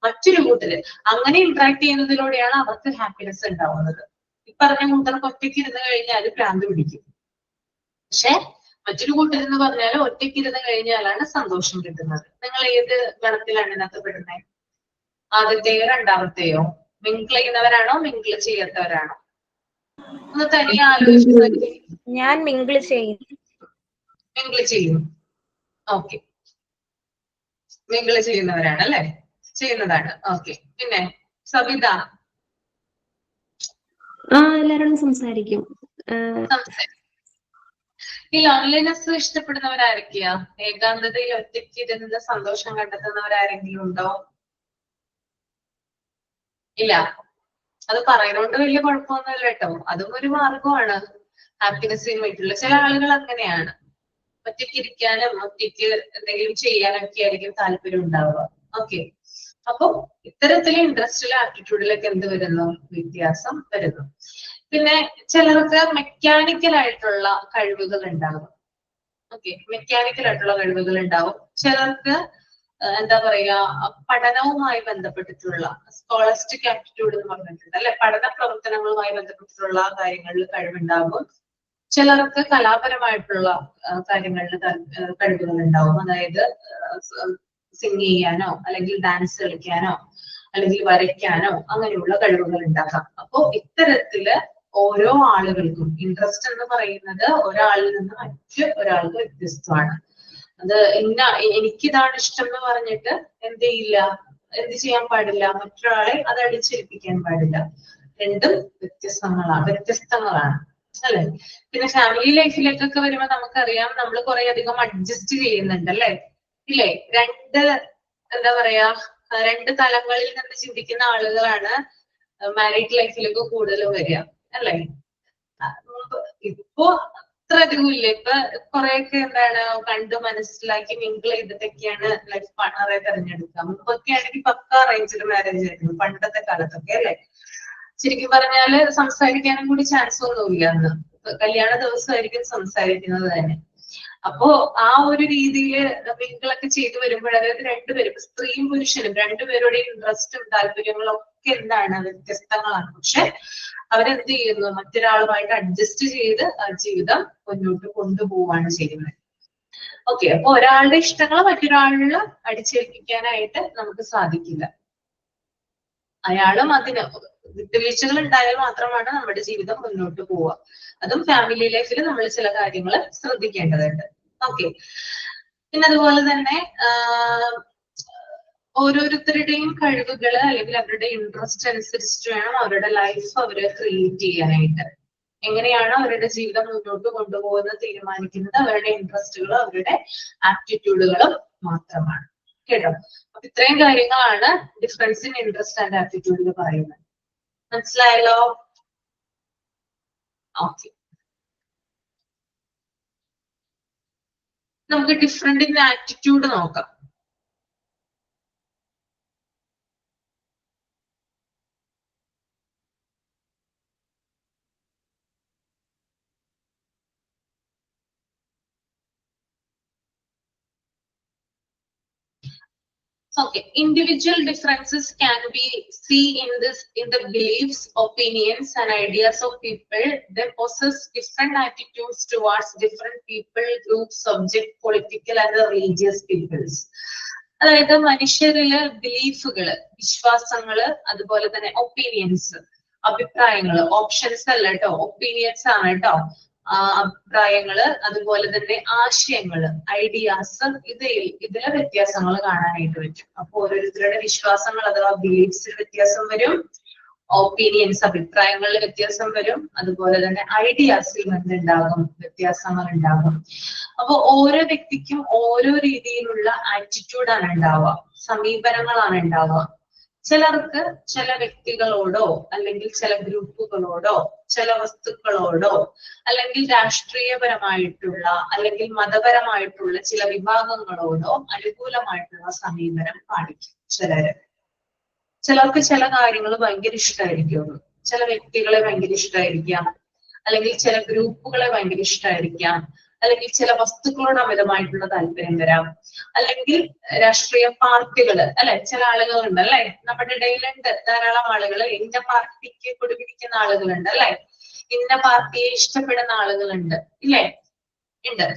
മറ്റൊരു കൂട്ടര് അങ്ങനെ ഇന്ററാക്ട് ചെയ്യുന്നതിലൂടെയാണ് അവർക്ക് ഹാപ്പിനെസ് ഉണ്ടാവുന്നത്. ഈ പറഞ്ഞ കൂട്ടർക്ക് ഒറ്റയ്ക്ക് ഇരുന്ന് കഴിഞ്ഞാൽ ഭ്രാന്ത് പിടിക്കും. പക്ഷെ മറ്റൊരു കൂട്ടരെന്ന് പറഞ്ഞാൽ ഒറ്റയ്ക്ക് ഇരുന്ന് കഴിഞ്ഞാലാണ് സന്തോഷം കിട്ടുന്നത്. നിങ്ങൾ ഏത് ഗണത്തിലാണ് ഇതിനകത്ത് പെടുന്നത്? ആദ്യത്തെയോ രണ്ടാമത്തെയോ? മിങ്കിൾ ചെയ്യുന്നവരാണോ മിങ്കിൾ ചെയ്യാത്തവരാണോ? ഒന്ന് തനിയെ ആലോചിച്ച്.
ഞാൻ മിങ്കിൾ ചെയ്യും.
മിങ്കിൾ ചെയ്യും. ഓക്കെ, മിങ്കിൾ ചെയ്യുന്നവരാണ് അല്ലെ? ചെയ്യുന്നതാണ്. ഓക്കെ. പിന്നെ സവിത?
എല്ലാരോടും സംസാരിക്കും.
ഈ ലോൺലിനെസ് ഇഷ്ടപ്പെടുന്നവരാരൊക്കെയാ? ഏകാന്തതയിൽ ഒറ്റയ്ക്ക് ഇരുന്ന് സന്തോഷം കണ്ടെത്തുന്നവരാരെങ്കിലും ഉണ്ടോ? ഇല്ല. അത് പറയുന്നോണ്ട് വലിയ കുഴപ്പമൊന്നുമില്ല കേട്ടോ. അതും ഒരു മാർഗമാണ് ഹാപ്പിനെസ്സിന് വേണ്ടിയിട്ടുള്ള. ചില ആളുകൾ അങ്ങനെയാണ്, ഒറ്റയ്ക്ക് ഇരിക്കാനും ഒറ്റയ്ക്ക് എന്തെങ്കിലും ചെയ്യാനൊക്കെ ആയിരിക്കും താല്പര്യം ഉണ്ടാവുക. ഓക്കെ, അപ്പൊ ഇത്തരത്തിലെ ഇൻട്രസ്റ്റിലെ ആപ്റ്റിറ്റ്യൂഡിലൊക്കെ എന്ത് വരുന്നു? വ്യത്യാസം വരുന്നു. പിന്നെ ചിലർക്ക് മെക്കാനിക്കൽ ആയിട്ടുള്ള കഴിവുകൾ ഉണ്ടാകും. ഓക്കെ, മെക്കാനിക്കൽ ആയിട്ടുള്ള കഴിവുകൾ ഉണ്ടാവും. ചിലർക്ക് എന്താ പറയാ, പഠനവുമായി ബന്ധപ്പെട്ടിട്ടുള്ള സ്കോളസ്റ്റിക് ആപ്റ്റിറ്റ്യൂഡ് എന്ന് പറഞ്ഞിട്ടുണ്ട്, അല്ലെ? പഠന പ്രവർത്തനങ്ങളുമായി ബന്ധപ്പെട്ടിട്ടുള്ള കാര്യങ്ങളിൽ കഴിവുണ്ടാകും. ചിലർക്ക് കലാപരമായിട്ടുള്ള കാര്യങ്ങളിൽ കഴിവുകൾ ഉണ്ടാവും. അതായത് സിംഗ് ചെയ്യാനോ, അല്ലെങ്കിൽ ഡാൻസ് കളിക്കാനോ, അല്ലെങ്കിൽ വരയ്ക്കാനോ അങ്ങനെയുള്ള കഴിവുകൾ ഉണ്ടാക്കാം. അപ്പോ ഇത്തരത്തില് ഓരോ ആളുകൾക്കും ഇൻട്രസ്റ്റ് എന്ന് പറയുന്നത് ഒരാളിൽ നിന്ന് മറ്റു ഒരാൾക്ക് വ്യത്യസ്തമാണ്. അത് എനിക്കിതാണ് ഇഷ്ടം എന്ന് പറഞ്ഞിട്ട് എന്ത് ചെയ്യാൻ പാടില്ല? മറ്റൊരാളെ അത് അടിച്ചേൽപ്പിക്കാൻ പാടില്ല. രണ്ടും വ്യത്യസ്തങ്ങളാണ്, അല്ലെ? പിന്നെ ഫാമിലി ലൈഫിലേക്കൊക്കെ വരുമ്പോ നമുക്കറിയാം, നമ്മൾ കുറെ അധികം അഡ്ജസ്റ്റ് ചെയ്യുന്നുണ്ട്, അല്ലെ? ഇല്ലേ? എന്താ പറയാ, രണ്ട് തലങ്ങളിൽ നിന്ന് ചിന്തിക്കുന്ന ആളുകളാണ് മാരീഡ് ലൈഫിലേക്ക് കൂടുതലും വരിക, അല്ലെ? ഇപ്പോ അത്ര അധികം ഇല്ല. ഇപ്പൊ കുറെയൊക്കെ എന്താണ് കണ്ട് മനസ്സിലാക്കി മിങ്കിൾ ചെയ്തിട്ടൊക്കെയാണ് ലൈഫ് പാർട്ണറെ തെരഞ്ഞെടുക്കുക. മുമ്പൊക്കെ ആണെങ്കിൽ പക്ക അറേഞ്ച്ഡ് മാരേജ് ആയിരുന്നു പണ്ടത്തെ കാലത്തൊക്കെ, അല്ലെ? ശരിക്കും പറഞ്ഞാല് സംസാരിക്കാനും കൂടി ചാൻസ് ഒന്നുമില്ല. അന്ന് കല്യാണ ദിവസമായിരിക്കും സംസാരിക്കുന്നത് തന്നെ. അപ്പോ ആ ഒരു രീതിയിൽ മിങ്കിളൊക്കെ ചെയ്തു വരുമ്പോൾ, അതായത് രണ്ടുപേരും, സ്ത്രീയും പുരുഷനും രണ്ടുപേരുടെയും ഇൻട്രസ്റ്റും താല്പര്യങ്ങളും ഒക്കെ എന്താണ് വ്യത്യസ്തങ്ങളാണ്. പക്ഷെ അവരെന്ത് ചെയ്യുന്നു? മറ്റൊരാളുമായിട്ട് അഡ്ജസ്റ്റ് ചെയ്ത് ആ ജീവിതം മുന്നോട്ട് കൊണ്ടുപോവാണ് ചെയ്യുന്നത്. ഓക്കെ, അപ്പൊ ഒരാളുടെ ഇഷ്ടങ്ങൾ മറ്റൊരാളിൽ അടിച്ചേൽപ്പിക്കാനായിട്ട് നമുക്ക് സാധിക്കില്ല. അയാളും അതിന് വിട്ടുവീഴ്ചകൾ ഉണ്ടായാൽ മാത്രമാണ് നമ്മുടെ ജീവിതം മുന്നോട്ട് പോവുക. അതും ഫാമിലി ലൈഫിൽ നമ്മൾ ചില കാര്യങ്ങൾ ശ്രദ്ധിക്കേണ്ടതുണ്ട്. ഓക്കെ, പിന്നെ അതുപോലെ തന്നെ ഓരോരുത്തരുടെയും കഴിവുകള് അല്ലെങ്കിൽ അവരുടെ ഇൻട്രസ്റ്റ് അനുസരിച്ചിട്ട് വേണം അവരുടെ ലൈഫ് അവര് ക്രിയേറ്റ് ചെയ്യാനായിട്ട്. എങ്ങനെയാണ് അവരുടെ ജീവിതം മുന്നോട്ട് കൊണ്ടുപോകുന്നത് തീരുമാനിക്കുന്നത് അവരുടെ ഇൻട്രസ്റ്റുകളും അവരുടെ ആപ്റ്റിറ്റ്യൂഡുകളും മാത്രമാണ്. കേട്ടോ? അപ്പൊ ഇത്രയും കാര്യങ്ങളാണ് ഡിഫറൻസ് ഇൻ ഇൻട്രസ്റ്റ് ആൻഡ് ആപ്റ്റിറ്റ്യൂഡിൽ പറയുന്നത്. മനസ്സിലായല്ലോ? ഓക്കെ. നമുക്ക് ഡിഫറെന്റ് ഇൻ ആറ്റിറ്റ്യൂഡ് നോക്കാം. Okay, individual differences can be seen in the beliefs, opinions, and ideas of people. They possess different attitudes towards different people, groups, subject, political, and religious peoples. അതായത് മനുഷ്യരില് ബിലീഫുകള്, വിശ്വാസങ്ങള്, അതുപോലെ തന്നെ opinions, അഭിപ്രായങ്ങള്, options അല്ല കേട്ടോ, opinions ആണ് കേട്ടോ. അഭിപ്രായങ്ങള്, അതുപോലെ തന്നെ ആശയങ്ങള്, ഐഡിയാസ്, ഇതിലെ വ്യത്യാസങ്ങൾ കാണാനായിട്ട് പറ്റും. അപ്പൊ ഓരോരുത്തരുടെ വിശ്വാസങ്ങൾ അഥവാ ബിലീഫ്സിൽ വ്യത്യാസം വരും, ഒപ്പീനിയൻസ് അഭിപ്രായങ്ങളിൽ വ്യത്യാസം വരും, അതുപോലെ തന്നെ ഐഡിയാസിൽ എന്തുണ്ടാകും, വ്യത്യാസങ്ങൾ ഉണ്ടാകും. അപ്പൊ ഓരോ വ്യക്തിക്കും ഓരോ രീതിയിലുള്ള ആറ്റിറ്റ്യൂഡാണ് ഉണ്ടാവുക, സമീപനങ്ങളാണ് ഉണ്ടാവുക. ചിലർക്ക് ചില വ്യക്തികളോടോ അല്ലെങ്കിൽ ചില ഗ്രൂപ്പുകളോടോ ചില വസ്തുക്കളോടോ അല്ലെങ്കിൽ രാഷ്ട്രീയപരമായിട്ടുള്ള അല്ലെങ്കിൽ മതപരമായിട്ടുള്ള ചില വിഭാഗങ്ങളോടോ അനുകൂലമായിട്ടുള്ള സമീപനം കാണിക്കും. ചിലർക്ക് ചില കാര്യങ്ങൾ ഭയങ്കര ഇഷ്ടമായിരിക്കും, ചില വ്യക്തികളെ ഭയങ്കര ഇഷ്ടമായിരിക്കാം, അല്ലെങ്കിൽ ചില ഗ്രൂപ്പുകളെ ഭയങ്കര ഇഷ്ടമായിരിക്കാം, അല്ലെങ്കിൽ ചില വസ്തുക്കളോട് അമിതമായിട്ടുള്ള താല്പര്യം വരാം, അല്ലെങ്കിൽ രാഷ്ട്രീയ പാർട്ടികള് അല്ലെ, ചില ആളുകളുണ്ട് അല്ലെ, നമ്മുടെ ഇടയിലുണ്ട് ധാരാളം ആളുകൾ ഇന്ന പാർട്ടിക്ക് കൊടുപിടിക്കുന്ന ആളുകളുണ്ട് അല്ലെ, ഇന്ന പാർട്ടിയെ ഇഷ്ടപ്പെടുന്ന ആളുകളുണ്ട് ഇല്ലേ, ഉണ്ട്.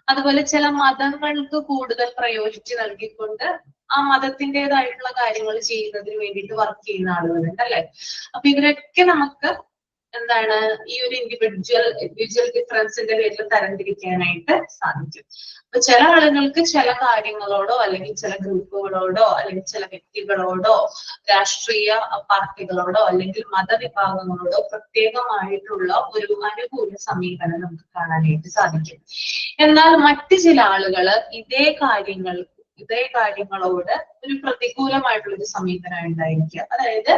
അതുപോലെ ചില മതങ്ങൾക്ക് കൂടുതൽ പ്രയോറിറ്റി നൽകിക്കൊണ്ട് ആ മതത്തിൻ്റെതായിട്ടുള്ള കാര്യങ്ങൾ ചെയ്യുന്നതിന് വേണ്ടിയിട്ട് വർക്ക് ചെയ്യുന്ന ആളുകളുണ്ട് അല്ലെ. അപ്പൊ ഇവരൊക്കെ നമുക്ക് എന്താണ് ഈ ഒരു ഇൻഡിവിജ്വൽ ഡിഫറൻസിന്റെ പേരിൽ തരംതിരിക്കാനായിട്ട് സാധിക്കും. അപ്പൊ ചില ആളുകൾക്ക് ചില കാര്യങ്ങളോടോ അല്ലെങ്കിൽ ചില ഗ്രൂപ്പുകളോടോ അല്ലെങ്കിൽ ചില വ്യക്തികളോടോ രാഷ്ട്രീയ പാർട്ടികളോടോ അല്ലെങ്കിൽ മതവിഭാഗങ്ങളോടോ പ്രത്യേകമായിട്ടുള്ള ഒരു അനുകൂല സമീപനം നമുക്ക് കാണാനായിട്ട് സാധിക്കും. എന്നാൽ മറ്റു ചില ആളുകള് ഇതേ കാര്യങ്ങളോട് ഒരു പ്രതികൂലമായിട്ടുള്ള ഒരു സമീപനം ഉണ്ടായിരിക്കുക. അതായത്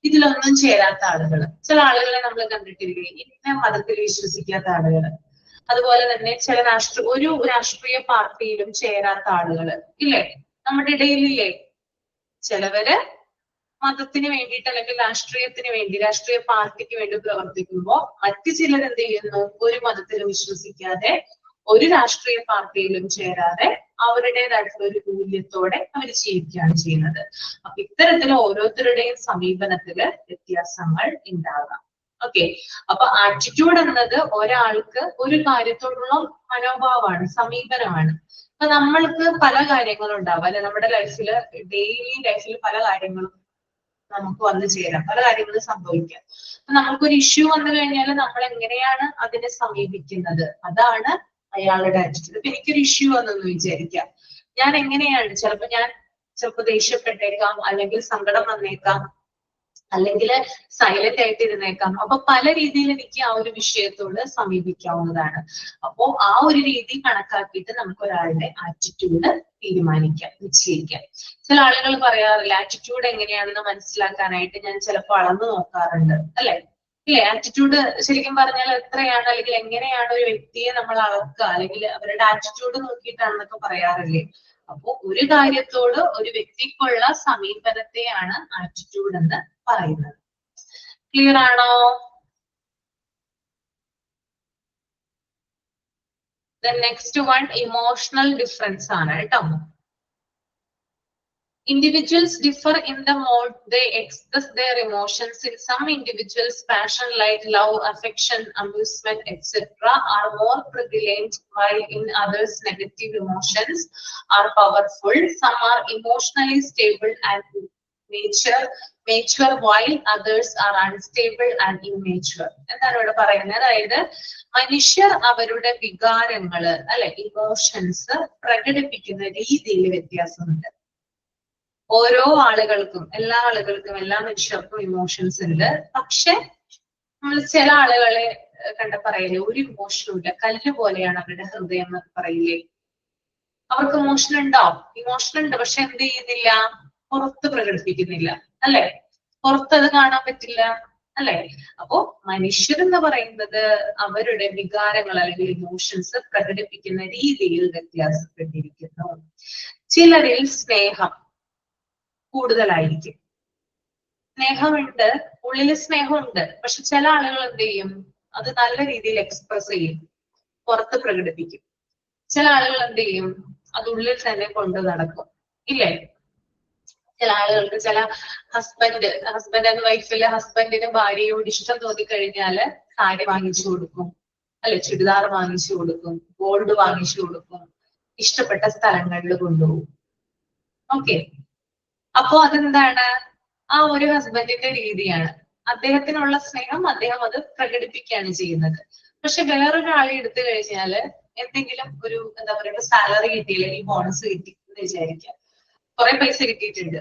ഇതിലൊന്നും ചേരാത്ത ആളുകള്, ചില ആളുകളെ നമ്മൾ കണ്ടിട്ടില്ലേ, ഇന്ന മതത്തിൽ വിശ്വസിക്കാത്ത ആളുകള്, അതുപോലെ തന്നെ ചില ഒരു രാഷ്ട്രീയ പാർട്ടിയിലും ചേരാത്ത ആളുകള് ഇല്ലേ, നമ്മുടെ ഇടയിലില്ലേ. ചിലവര് മതത്തിന് വേണ്ടിയിട്ട് അല്ലെങ്കിൽ രാഷ്ട്രീയത്തിന് വേണ്ടി, രാഷ്ട്രീയ പാർട്ടിക്ക് വേണ്ടി പ്രവർത്തിക്കുമ്പോൾ മറ്റു ചിലർ എന്ത് ചെയ്യുന്നു, ഒരു മതത്തിലും വിശ്വസിക്കാതെ ഒരു രാഷ്ട്രീയ പാർട്ടിയിലും ചേരാതെ അവരുടേതായിട്ടുള്ള ഒരു മൂല്യത്തോടെ അവർ ജീവിക്കുകയാണ് ചെയ്യുന്നത്. അപ്പൊ ഇത്തരത്തിൽ ഓരോരുത്തരുടെയും സമീപനത്തില് വ്യത്യാസങ്ങൾ ഉണ്ടാകാം. ഓക്കെ, അപ്പൊ ആറ്റിറ്റ്യൂഡ് എന്നത് ഒരാൾക്ക് ഒരു കാര്യത്തോടുള്ള മനോഭാവമാണ്, സമീപനമാണ്. അപ്പൊ നമ്മൾക്ക് പല കാര്യങ്ങളും ഉണ്ടാവും അല്ലെ, നമ്മുടെ ലൈഫില് ഡെയിലി ലൈഫിൽ പല കാര്യങ്ങളും നമുക്ക് വന്നു ചേരാം, പല കാര്യങ്ങളും സംഭവിക്കാം. അപ്പൊ നമുക്കൊരു ഇഷ്യൂ വന്നു കഴിഞ്ഞാൽ നമ്മൾ എങ്ങനെയാണ് അതിനെ സമീപിക്കുന്നത്, അതാണ് അയാളുടെ ആറ്റിറ്റ്യൂഡ്. ഇപ്പൊ എനിക്കൊരു ഇഷ്യൂ വന്നെന്ന് വിചാരിക്കാം, ഞാൻ എങ്ങനെയാണ്, ചിലപ്പോ ദേഷ്യപ്പെട്ടേക്കാം, അല്ലെങ്കിൽ സങ്കടം വന്നേക്കാം, അല്ലെങ്കിൽ സൈലന്റ് ആയിട്ട് ഇരുന്നേക്കാം. അപ്പൊ പല രീതിയിൽ എനിക്ക് ആ ഒരു വിഷയത്തോട് സമീപിക്കാവുന്നതാണ്. അപ്പോ ആ ഒരു രീതി കണക്കാക്കിയിട്ട് നമുക്ക് ഒരാളുടെ ആറ്റിറ്റ്യൂഡ് തീരുമാനിക്കാം, നിശ്ചയിക്കാം. ചില ആളുകൾ പറയാറില്ല ആറ്റിറ്റ്യൂഡ് എങ്ങനെയാണെന്ന് മനസ്സിലാക്കാനായിട്ട് ഞാൻ ചിലപ്പോൾ അളന്നു നോക്കാറുണ്ട് അല്ലെ. ഇല്ലേ, ആറ്റിറ്റ്യൂഡ് ശരിക്കും പറഞ്ഞാൽ എത്രയാണ് അല്ലെങ്കിൽ എങ്ങനെയാണ് ഒരു വ്യക്തിയെ നമ്മൾ അളക്കുക, അല്ലെങ്കിൽ അവരുടെ ആറ്റിറ്റ്യൂഡ് നോക്കിയിട്ടാണെന്നൊക്കെ പറയാറില്ലേ. അപ്പോ ഒരു കാര്യത്തോട് ഒരു വ്യക്തിക്കുള്ള സമീപനത്തെയാണ് ആറ്റിറ്റ്യൂഡ് എന്ന് പറയുന്നത്. ക്ലിയർ ആണോ? നെക്സ്റ്റ് വൺ ഇമോഷണൽ ഡിഫറൻസ് ആണ് കേട്ടോ. Individuals differ in the mode they express their emotions. In some individuals, passion like love, affection, amusement, etc. are more prevalent, while in others, negative emotions are powerful. Some are emotionally stable and mature, while others are unstable and immature. എന്താണ് ഇവിടെ പറയുന്നത്? അതായത് മനുഷ്യർ അവരുടെ വികാരങ്ങള് അല്ലെ, emotions പ്രകടിപ്പിക്കുന്ന രീതിയിൽ വ്യത്യാസമുണ്ട്. ഓരോ ആളുകൾക്കും, എല്ലാ ആളുകൾക്കും, എല്ലാ മനുഷ്യർക്കും ഇമോഷൻസ് ഉണ്ട്. പക്ഷെ നമ്മൾ ചില ആളുകളെ കണ്ട പറയില്ലേ, ഒരു ഇമോഷനും ഇല്ല, കല്ല് പോലെയാണ് അവരുടെ ഹൃദയം എന്ന് പറയില്ലേ. അവർക്ക് ഇമോഷൻ ഉണ്ടാവും, ഇമോഷൻ ഉണ്ട്, പക്ഷെ എന്ത് ചെയ്യുന്നില്ല, പുറത്ത് പ്രകടിപ്പിക്കുന്നില്ല, അല്ലെ? പുറത്തത് കാണാൻ പറ്റില്ല, അല്ലെ? അപ്പോ മനുഷ്യരെന്ന് പറയുന്നത് അവരുടെ വികാരങ്ങൾ അല്ലെങ്കിൽ ഇമോഷൻസ് പ്രകടിപ്പിക്കുന്ന രീതിയിൽ വ്യത്യാസപ്പെട്ടിരിക്കുന്നു. ചിലരിൽ സ്നേഹം കൂടുതലായിരിക്കും, സ്നേഹമുണ്ട്, ഉള്ളില് സ്നേഹമുണ്ട്, പക്ഷെ ചില ആളുകൾ എന്ത് ചെയ്യും, അത് നല്ല രീതിയിൽ എക്സ്പ്രസ് ചെയ്യും, പുറത്ത് പ്രകടിപ്പിക്കും. ചില ആളുകൾ എന്ത് ചെയ്യും, അത് ഉള്ളിൽ തന്നെ കൊണ്ട് നടക്കും, ഇല്ലേ? ചില ആളുകൾക്ക്, ചില ഹസ്ബൻഡ് ആൻഡ് വൈഫില് ഹസ്ബൻഡിന് ഭാര്യയോട് ഇഷ്ടം തോന്നിക്കഴിഞ്ഞാല് സാരി വാങ്ങിച്ചു കൊടുക്കും, അല്ലെ? ചുരിദാർ വാങ്ങിച്ചു കൊടുക്കും, ഗോൾഡ് വാങ്ങിച്ചു കൊടുക്കും, ഇഷ്ടപ്പെട്ട സ്ഥലങ്ങളിൽ കൊണ്ടുപോകും. ഓക്കെ, അപ്പോ അതെന്താണ്, ആ ഒരു ഹസ്ബൻഡിന്റെ രീതിയാണ്. അദ്ദേഹത്തിനുള്ള സ്നേഹം അദ്ദേഹം അത് പ്രകടിപ്പിക്കുകയാണ് ചെയ്യുന്നത്. പക്ഷെ വേറൊരാളെ എടുത്തു കഴിഞ്ഞാല് എന്തെങ്കിലും ഒരു എന്താ പറയുക, സാലറി കിട്ടിയില്ല, ഈ ബോണസ് കിട്ടി എന്ന് വിചാരിക്കാം, കുറെ പൈസ കിട്ടിയിട്ടുണ്ട്,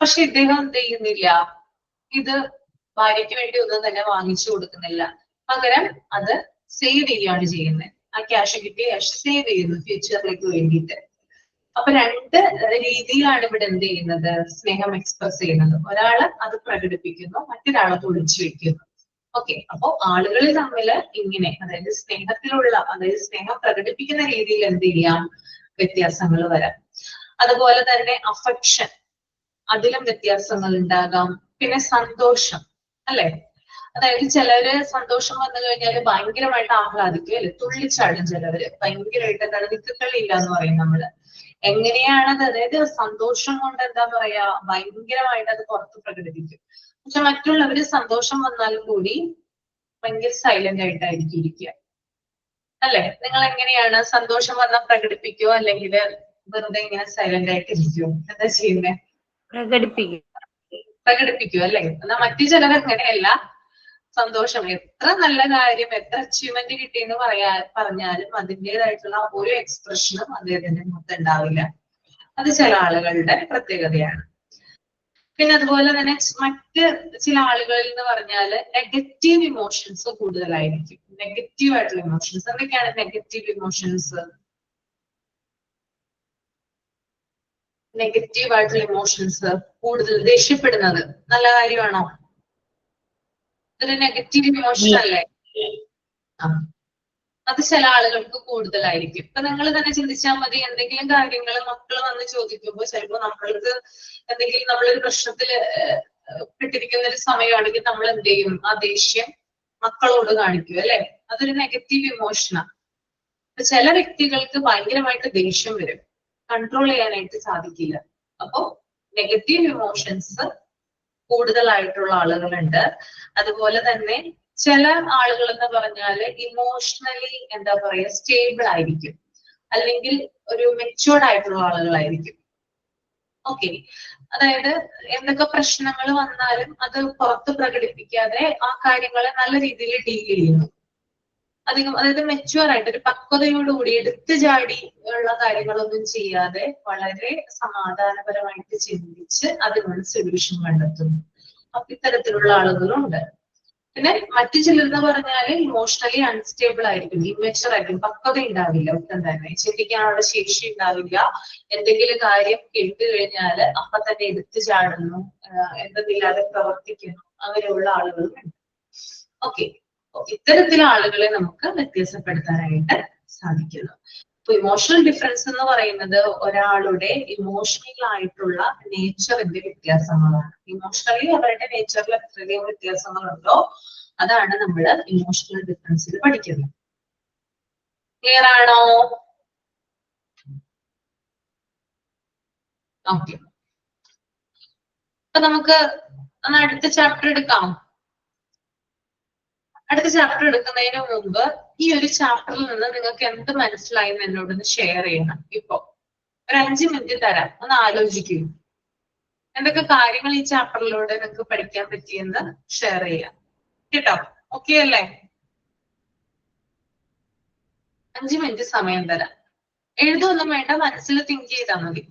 പക്ഷെ ഇദ്ദേഹം എന്ത് ചെയ്യുന്നില്ല, ഇത് ഭാര്യയ്ക്ക് വേണ്ടി ഒന്നും തന്നെ വാങ്ങിച്ചു കൊടുക്കുന്നില്ല, പകരം അത് സേവ് ചെയ്യുകയാണ് ചെയ്യുന്നത്. ആ ക്യാഷ് കിട്ടിയ ക്യാഷ് സേവ് ചെയ്യുന്നു ഫ്യൂച്ചറിലേക്ക് വേണ്ടിയിട്ട്. അപ്പൊ രണ്ട് രീതിയിലാണ് ഇവിടെ എന്ത് ചെയ്യുന്നത്, സ്നേഹം എക്സ്പ്രസ് ചെയ്യുന്നത്. ഒരാള് അത് പ്രകടിപ്പിക്കുന്നു, മറ്റൊരാളത് ഒളിച്ചു വെക്കുന്നു. ഓക്കെ, അപ്പോ ആളുകളിൽ തമ്മിൽ ഇങ്ങനെ, അതായത് സ്നേഹത്തിലുള്ള, അതായത് സ്നേഹം പ്രകടിപ്പിക്കുന്ന രീതിയിൽ എന്ത് ചെയ്യാം, വ്യത്യാസങ്ങൾ വരാം. അതുപോലെ തന്നെ അഫെക്ഷൻ, അതിലും വ്യത്യാസങ്ങൾ ഉണ്ടാകാം. പിന്നെ സന്തോഷം, അല്ലെ? അതായത് ചിലര് സന്തോഷം വന്നു കഴിഞ്ഞാൽ ഭയങ്കരമായിട്ട് ആഹ്ലാദിക്കും, അല്ലെ? തുള്ളിച്ചാടും. ചിലവര് ഭയങ്കരമായിട്ട് എന്താണ്, നിൽക്കക്കളിയില്ല എന്ന് പറയും നമ്മള്. എങ്ങനെയാണത്, അതായത് സന്തോഷം കൊണ്ട് എന്താ പറയാ, ഭയങ്കരമായിട്ട് അത് പുറത്ത് പ്രകടിപ്പിക്കും. പക്ഷെ മറ്റുള്ളവര് സന്തോഷം വന്നാലും കൂടി ഭയങ്കര സൈലന്റ് ആയിട്ടായിരിക്കും ഇരിക്കുക, അല്ലെ? നിങ്ങൾ എങ്ങനെയാണ്, സന്തോഷം വന്നാൽ പ്രകടിപ്പിക്കുവോ അല്ലെങ്കിൽ വെറുതെ ഇങ്ങനെ സൈലന്റ് ആയിട്ട് ഇരിക്കുവോ, എന്താ ചെയ്യുന്നേ? പ്രകടിപ്പിക്കും, അല്ലെ? എന്നാൽ മറ്റു ചിലർ അങ്ങനെയല്ല, സന്തോഷം, എത്ര നല്ല കാര്യം, എത്ര അച്ചീവ്മെന്റ് കിട്ടിയെന്ന് പറഞ്ഞാലും അതിൻ്റെതായിട്ടുള്ള ഒരു എക്സ്പ്രഷനും അദ്ദേഹത്തിന്റെ മുഖത്ത് ഉണ്ടാവില്ല. അത് ചില ആളുകളുടെ പ്രത്യേകതയാണ്. പിന്നെ അതുപോലെ തന്നെ മറ്റ് ചില ആളുകളിൽ എന്ന് പറഞ്ഞാല് നെഗറ്റീവ് ഇമോഷൻസ് കൂടുതലായിരിക്കും. നെഗറ്റീവ് ആയിട്ടുള്ള ഇമോഷൻസ്, എന്തൊക്കെയാണ് നെഗറ്റീവ് ഇമോഷൻസ്? നെഗറ്റീവ് ആയിട്ടുള്ള ഇമോഷൻസ് കൂടുതൽ ദേഷ്യപ്പെടുന്നത് നല്ല കാര്യമാണോ? ഇതൊരു നെഗറ്റീവ് ഇമോഷൻ അല്ലേ? അത് ചില ആളുകൾക്ക് കൂടുതലായിരിക്കും. ഇപ്പൊ നിങ്ങൾ തന്നെ ചിന്തിച്ചാൽ മതി, എന്തെങ്കിലും കാര്യങ്ങൾ മക്കൾ വന്ന് ചോദിക്കുമ്പോൾ ചിലപ്പോൾ നമ്മൾക്ക് എന്തെങ്കിലും, നമ്മളൊരു പ്രശ്നത്തില് പെട്ടിരിക്കുന്ന ഒരു സമയമാണെങ്കിൽ നമ്മൾ എന്ത് ചെയ്യും, ആ ദേഷ്യം മക്കളോട് കാണിക്കും, അല്ലെ? അതൊരു നെഗറ്റീവ് ഇമോഷനാണ്. ഇപ്പൊ ചില വ്യക്തികൾക്ക് ഭയങ്കരമായിട്ട് ദേഷ്യം വരും, കൺട്രോൾ ചെയ്യാനായിട്ട് സാധിക്കില്ല. അപ്പോ നെഗറ്റീവ് ഇമോഷൻസ് കൂടുതലായിട്ടുള്ള ആളുകളുണ്ട്. അതുപോലെ തന്നെ ചില ആളുകൾ എന്ന് പറഞ്ഞാല് ഇമോഷണലി എന്താ പറയാ, സ്റ്റേബിൾ ആയിരിക്കും, അല്ലെങ്കിൽ ഒരു മെച്യൂർഡ് ആയിട്ടുള്ള ആളുകളായിരിക്കും. ഓക്കെ, അതായത് എന്തൊക്കെ പ്രശ്നങ്ങൾ വന്നാലും അത് പുറത്ത് പ്രകടിപ്പിക്കാതെ ആ കാര്യങ്ങളെ നല്ല രീതിയിൽ ഡീൽ ചെയ്യുന്നു. അധികം, അതായത് മെച്യൂർ ആയിട്ട് ഒരു പക്വതയോടുകൂടി എടുത്തു ചാടി ഉള്ള കാര്യങ്ങളൊന്നും ചെയ്യാതെ വളരെ സമാധാനപരമായിട്ട് ചിന്തിച്ച് അതിനുള്ള സൊല്യൂഷൻ കണ്ടെത്തുന്നു. അപ്പൊ ഇത്തരത്തിലുള്ള ആളുകളുണ്ട്. പിന്നെ മറ്റു ചിലരെന്ന് പറഞ്ഞാല് ഇമോഷണലി അൺസ്റ്റേബിൾ ആയിരിക്കും, ഇമ്മച്ചുവർ ആയിരിക്കും, പക്വത ഉണ്ടാവില്ല, ഒട്ടും തന്നെ ചിന്തിക്കാനുള്ള ശേഷി ഉണ്ടാവില്ല. എന്തെങ്കിലും കാര്യം കേട്ട് കഴിഞ്ഞാല് അപ്പൊ തന്നെ എടുത്തു ചാടുന്നു, എന്തെന്നില്ലാതെ പ്രവർത്തിക്കുന്നു, അങ്ങനെയുള്ള ആളുകളുണ്ട്. ഓക്കെ, ഇത്തരത്തിലുള്ള ആളുകളെ നമുക്ക് വ്യത്യാസപ്പെടുത്താനായിട്ട് സാധിക്കുന്നു. അപ്പൊ ഇമോഷണൽ ഡിഫറൻസ് എന്ന് പറയുന്നത് ഒരാളുടെ ഇമോഷണൽ ആയിട്ടുള്ള നേച്ചറിന്റെ വ്യത്യാസങ്ങളാണ്. ഇമോഷണലി അവരുടെ നേച്ചറിൽ എത്രയധികം വ്യത്യാസങ്ങളുണ്ടോ അതാണ് നമ്മൾ ഇമോഷണൽ ഡിഫറൻസിൽ പഠിക്കുന്നത്. ക്ലിയർ ആണോ? ഓക്കെ, അപ്പൊ നമുക്ക് അടുത്ത ചാപ്റ്റർ എടുക്കാം. അടുത്ത ചാപ്റ്റർ എടുക്കുന്നതിന് മുമ്പ് ഈ ഒരു ചാപ്റ്ററിൽ നിന്ന് നിങ്ങൾക്ക് എന്ത് മനസ്സിലായി എന്ന് എന്നോടൊന്ന് ഷെയർ ചെയ്യണം. ഇപ്പൊ ഒരു 5 മിനിറ്റ് തരാം, ഒന്ന് ആലോചിക്കൂ. എന്തൊക്കെ കാര്യങ്ങൾ ഈ ചാപ്റ്ററിലൂടെ നിങ്ങൾക്ക് പഠിക്കാൻ പറ്റിയെന്ന് ഷെയർ ചെയ്യാം കേട്ടോ. ഓക്കെ അല്ലേ? 5 മിനിറ്റ് സമയം തരാം. എഴുതൊന്നും വേണ്ട, മനസ്സിൽ തിങ്ക് ചെയ്താൽ മതി.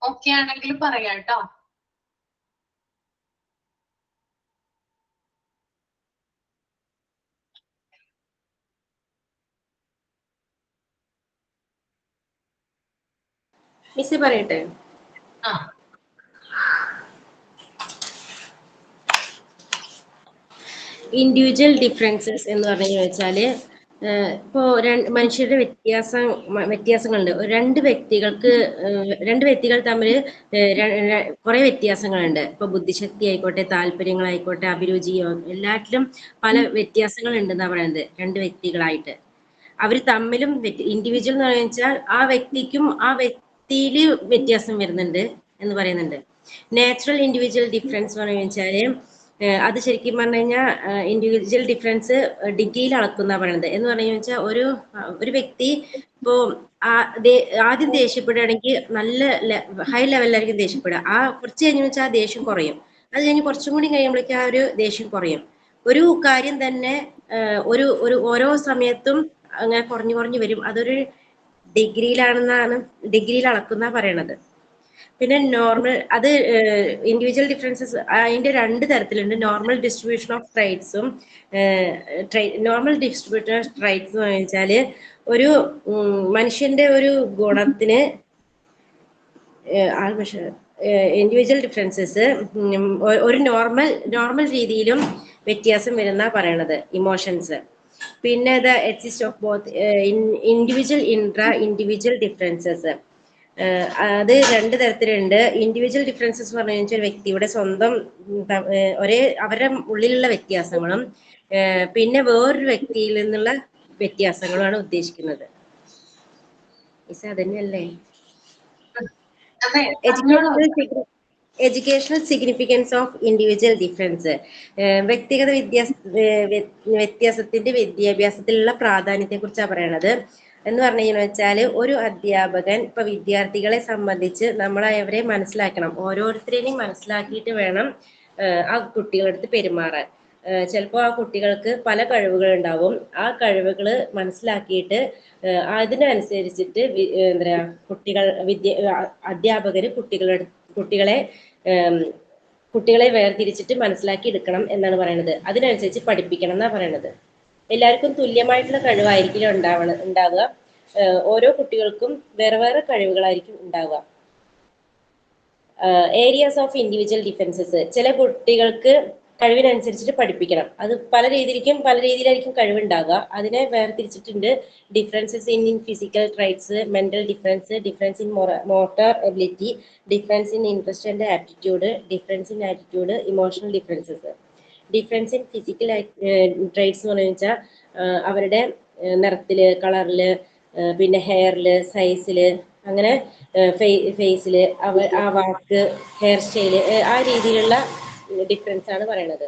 ഓക്കെ ആണെങ്കിൽ പറയാം കേട്ടോ.
മിസ് പറയട്ടെ?
ആ
ഇൻഡിവിജ്വൽ ഡിഫറൻസസ് എന്ന് പറഞ്ഞു വെച്ചാല് ഇപ്പോ മനുഷ്യരുടെ വ്യത്യാസങ്ങളുണ്ട്. രണ്ട് വ്യക്തികൾ തമ്മിൽ കുറെ വ്യത്യാസങ്ങളുണ്ട്. ഇപ്പൊ ബുദ്ധിശക്തി ആയിക്കോട്ടെ, താല്പര്യങ്ങളായിക്കോട്ടെ, അഭിരുചിയോ എല്ലാറ്റിലും പല വ്യത്യാസങ്ങൾ ഉണ്ടെന്നാ പറയുന്നത് രണ്ട് വ്യക്തികളായിട്ട്. അവർ തമ്മിലും ഇൻഡിവിജ്വൽ എന്ന് വെച്ചാൽ ആ വ്യക്തിക്കും ആ വ്യക്തിയില് വ്യത്യാസം വരുന്നുണ്ട് എന്ന് പറയുന്നുണ്ട്. നാച്ചുറൽ ഇൻഡിവിജ്വൽ ഡിഫറൻസ് എന്ന് വെച്ചാല് അത് ശരിക്കും പറഞ്ഞു കഴിഞ്ഞാൽ ഇൻഡിവിജ്വൽ ഡിഫറൻസ് ഡിഗ്രിയിൽ അളക്കുന്ന പറയുന്നത്. എന്ന് പറഞ്ഞു വെച്ചാൽ ഒരു വ്യക്തി ഇപ്പോ ആദ്യം ദേഷ്യപ്പെടുകയാണെങ്കിൽ നല്ല ഹൈ ലെവലിലായിരിക്കും ദേഷ്യപ്പെടുക. ആ കുറച്ച് കഴിഞ്ഞ് വെച്ചാൽ ആ ദേഷ്യം കുറയും. അത് കഴിഞ്ഞ് കുറച്ചും കൂടി കഴിയുമ്പോഴേക്കും ആ ഒരു ദേഷ്യം കുറയും. ഒരു കാര്യം തന്നെ ഓരോ സമയത്തും അങ്ങനെ കുറഞ്ഞു വരും. അതൊരു ഡിഗ്രിയിൽ അളക്കുന്ന പറയണത്. പിന്നെ അത് ഇൻഡിവിജ്വൽ ഡിഫറൻസസ് അതിന്റെ രണ്ട് തരത്തിലുണ്ട്. നോർമൽ ഡിസ്ട്രിബ്യൂഷൻ ഓഫ് ട്രൈറ്റ്സും നോർമൽ ഡിസ്ട്രിബ്യൂഷൻ ഓഫ് ട്രൈറ്റ്സ് എന്ന് വെച്ചാല് ഒരു മനുഷ്യന്റെ ഒരു ഗുണത്തിന് ഇൻഡിവിജ്വൽ ഡിഫറൻസസ് ഒരു നോർമൽ രീതിയിലും വ്യത്യാസം വരുന്ന പറയണത് ഇമോഷൻസ്. പിന്നെ exist of both individual individual differences. അത് രണ്ട് തരത്തിലുണ്ട്. ഇൻഡിവിജ്വൽ ഡിഫറൻസസ് പറഞ്ഞു വെച്ചാൽ ഒരു വ്യക്തിയുടെ സ്വന്തം അവരുടെ ഉള്ളിലുള്ള വ്യത്യാസങ്ങളും പിന്നെ വേറൊരു വ്യക്തിയിൽ നിന്നുള്ള വ്യത്യാസങ്ങളുമാണ് ഉദ്ദേശിക്കുന്നത്. അതന്നെയല്ലേ? Educational significance of individual difference. വ്യക്തിഗത വ്യത്യാസത്തിന്റെ വിദ്യാഭ്യാസത്തിലുള്ള പ്രാധാന്യത്തെ കുറിച്ചാണ് പറയണത്. എന്ന് പറഞ്ഞു വെച്ചാല് ഒരു അധ്യാപകൻ ഇപ്പൊ വിദ്യാർത്ഥികളെ സംബന്ധിച്ച് അവരെ മനസ്സിലാക്കണം. ഓരോരുത്തരെയും മനസ്സിലാക്കിയിട്ട് വേണം ആ കുട്ടികളുടെ അടുത്ത് പെരുമാറാൻ. ചിലപ്പോൾ ആ കുട്ടികൾക്ക് പല കഴിവുകൾ ഉണ്ടാവും. ആ കഴിവുകൾ മനസ്സിലാക്കിയിട്ട് അതിനനുസരിച്ചിട്ട് അധ്യാപകര് കുട്ടികളെ വേർതിരിച്ചിട്ട് മനസ്സിലാക്കി എടുക്കണം എന്നാണ് പറയുന്നത്. അതിനനുസരിച്ച് പഠിപ്പിക്കണം എന്നാണ് പറയുന്നത്. എല്ലാവർക്കും തുല്യമായിട്ടുള്ള കഴിവായിരിക്കും ഉണ്ടാവുക. ഓരോ കുട്ടികൾക്കും വേറെ വേറെ കഴിവുകളായിരിക്കും ഉണ്ടാവുക. Areas of individual differences. ചില കുട്ടികൾക്ക് കഴിവിനനുസരിച്ചിട്ട് പഠിപ്പിക്കണം. അത് പല രീതിയിലായിരിക്കും കഴിവുണ്ടാവുക. അതിനെ വേർതിരിച്ചിട്ടുണ്ട്. Differences in physical traits, mental difference in motor ability, difference in interest and aptitude, difference in attitude, emotional differences. Difference in physical traits എന്ന് പറഞ്ഞു വെച്ചാൽ അവരുടെ നിറത്തില്, കളറില്, പിന്നെ ഹെയറില്, സൈസില്, അങ്ങനെ ഫേസില്, ആ വാക്ക്, ഹെയർ സ്റ്റൈല്, ആ രീതിയിലുള്ള ഡിഫറൻസ് ആണ് പറയുന്നത്.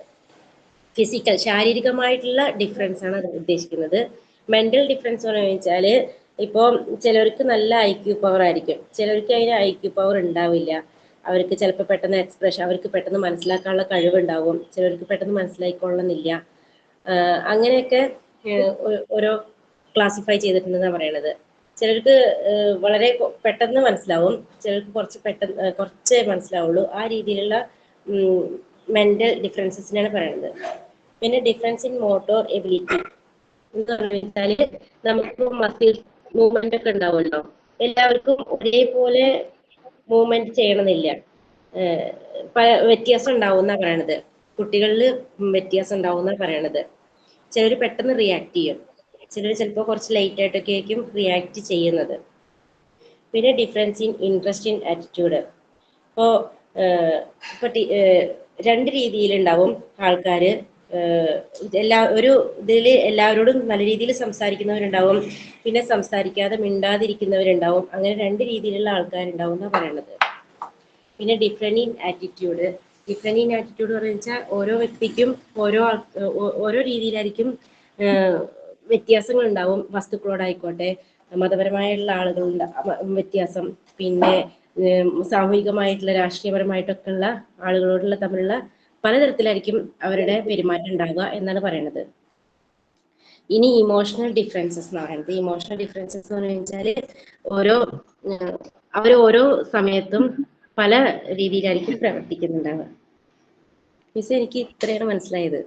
ഫിസിക്കൽ ശാരീരികമായിട്ടുള്ള ഡിഫറൻസ് ആണ് അത് ഉദ്ദേശിക്കുന്നത്. മെന്റൽ ഡിഫറൻസ് എന്ന് വെച്ചാല് ഇപ്പൊ ചിലർക്ക് നല്ല IQ പവർ ആയിരിക്കും, ചിലർക്ക് അതിന് IQ പവർ ഉണ്ടാവില്ല. അവർക്ക് ചിലപ്പോൾ പെട്ടെന്ന് അവർക്ക് പെട്ടെന്ന് മനസ്സിലാക്കാനുള്ള കഴിവുണ്ടാവും, ചിലർക്ക് പെട്ടെന്ന് മനസ്സിലാക്കിക്കൊള്ളണമെന്നില്ല. അങ്ങനെയൊക്കെ ഓരോ ക്ലാസിഫൈ ചെയ്തിട്ടുണ്ടെന്നാണ് പറയണത്. ചിലർക്ക് വളരെ പെട്ടെന്ന് മനസ്സിലാവും, ചിലർക്ക് കുറച്ചേ മനസ്സിലാവുള്ളൂ. ആ രീതിയിലുള്ള മെന്റൽ ഡിഫറൻസസിനാണ് പറയുന്നത്. പിന്നെ ഡിഫറൻസ് ഇൻ മോട്ടോർ എബിലിറ്റി എന്ന് പറഞ്ഞാല് നമുക്ക് മസിൽ മൂവ്മെന്റ് ഒക്കെ ഉണ്ടാവുമല്ലോ. എല്ലാവർക്കും ഒരേപോലെ മൂവ്മെന്റ് ചെയ്യണമെന്നില്ല. വ്യത്യാസം ഉണ്ടാവും എന്നാ പറയണത്. കുട്ടികളിൽ വ്യത്യാസം ഉണ്ടാവും എന്നാ പറയണത്. ചിലർ പെട്ടെന്ന് റിയാക്ട് ചെയ്യും, ചിലർ ചിലപ്പോൾ കുറച്ച് ലൈറ്റ് ആയിട്ടൊക്കെ ആയിരിക്കും റിയാക്ട് ചെയ്യുന്നത്. പിന്നെ difference in interest in attitude. ഇപ്പോ രണ്ട് രീതിയിലുണ്ടാവും ആൾക്കാര്. ഒരു ഇതിൽ എല്ലാവരോടും നല്ല രീതിയിൽ സംസാരിക്കുന്നവരുണ്ടാവും, പിന്നെ സംസാരിക്കാതെ മിണ്ടാതിരിക്കുന്നവരുണ്ടാവും. അങ്ങനെ രണ്ട് രീതിയിലുള്ള ആൾക്കാരുണ്ടാവും എന്നാണ് പറയുന്നത്. പിന്നെ ഡിഫറൻറ്റ് ഇൻ ആറ്റിറ്റ്യൂഡ് എന്ന് വെച്ചാൽ ഓരോ വ്യക്തിക്കും ഓരോ രീതിയിലായിരിക്കും വ്യത്യാസങ്ങൾ ഉണ്ടാവും. വസ്തുക്കളോടായിക്കോട്ടെ, മതപരമായിട്ടുള്ള ആളുകളുടെ വ്യത്യാസം, പിന്നെ സാമൂഹികമായിട്ടുള്ള രാഷ്ട്രീയപരമായിട്ടൊക്കെ ഉള്ള ആളുകളോടുള്ള തമ്മിലുള്ള പലതരത്തിലായിരിക്കും അവരുടെ പെരുമാറ്റം ഉണ്ടാവുക എന്നാണ് പറയുന്നത്. ഇനി ഇമോഷണൽ ഡിഫറൻസസ് എന്ന് പറയുന്നത്. ഇമോഷണൽ ഡിഫറൻസസ് എന്ന് വെച്ചാൽ ഓരോ അവർ ഓരോ സമയത്തും പല രീതിയിലായിരിക്കും പ്രവർത്തിക്കുന്നുണ്ടാവുക. മിസ് എനിക്ക് ഇത്രയാണ് മനസ്സിലായത്.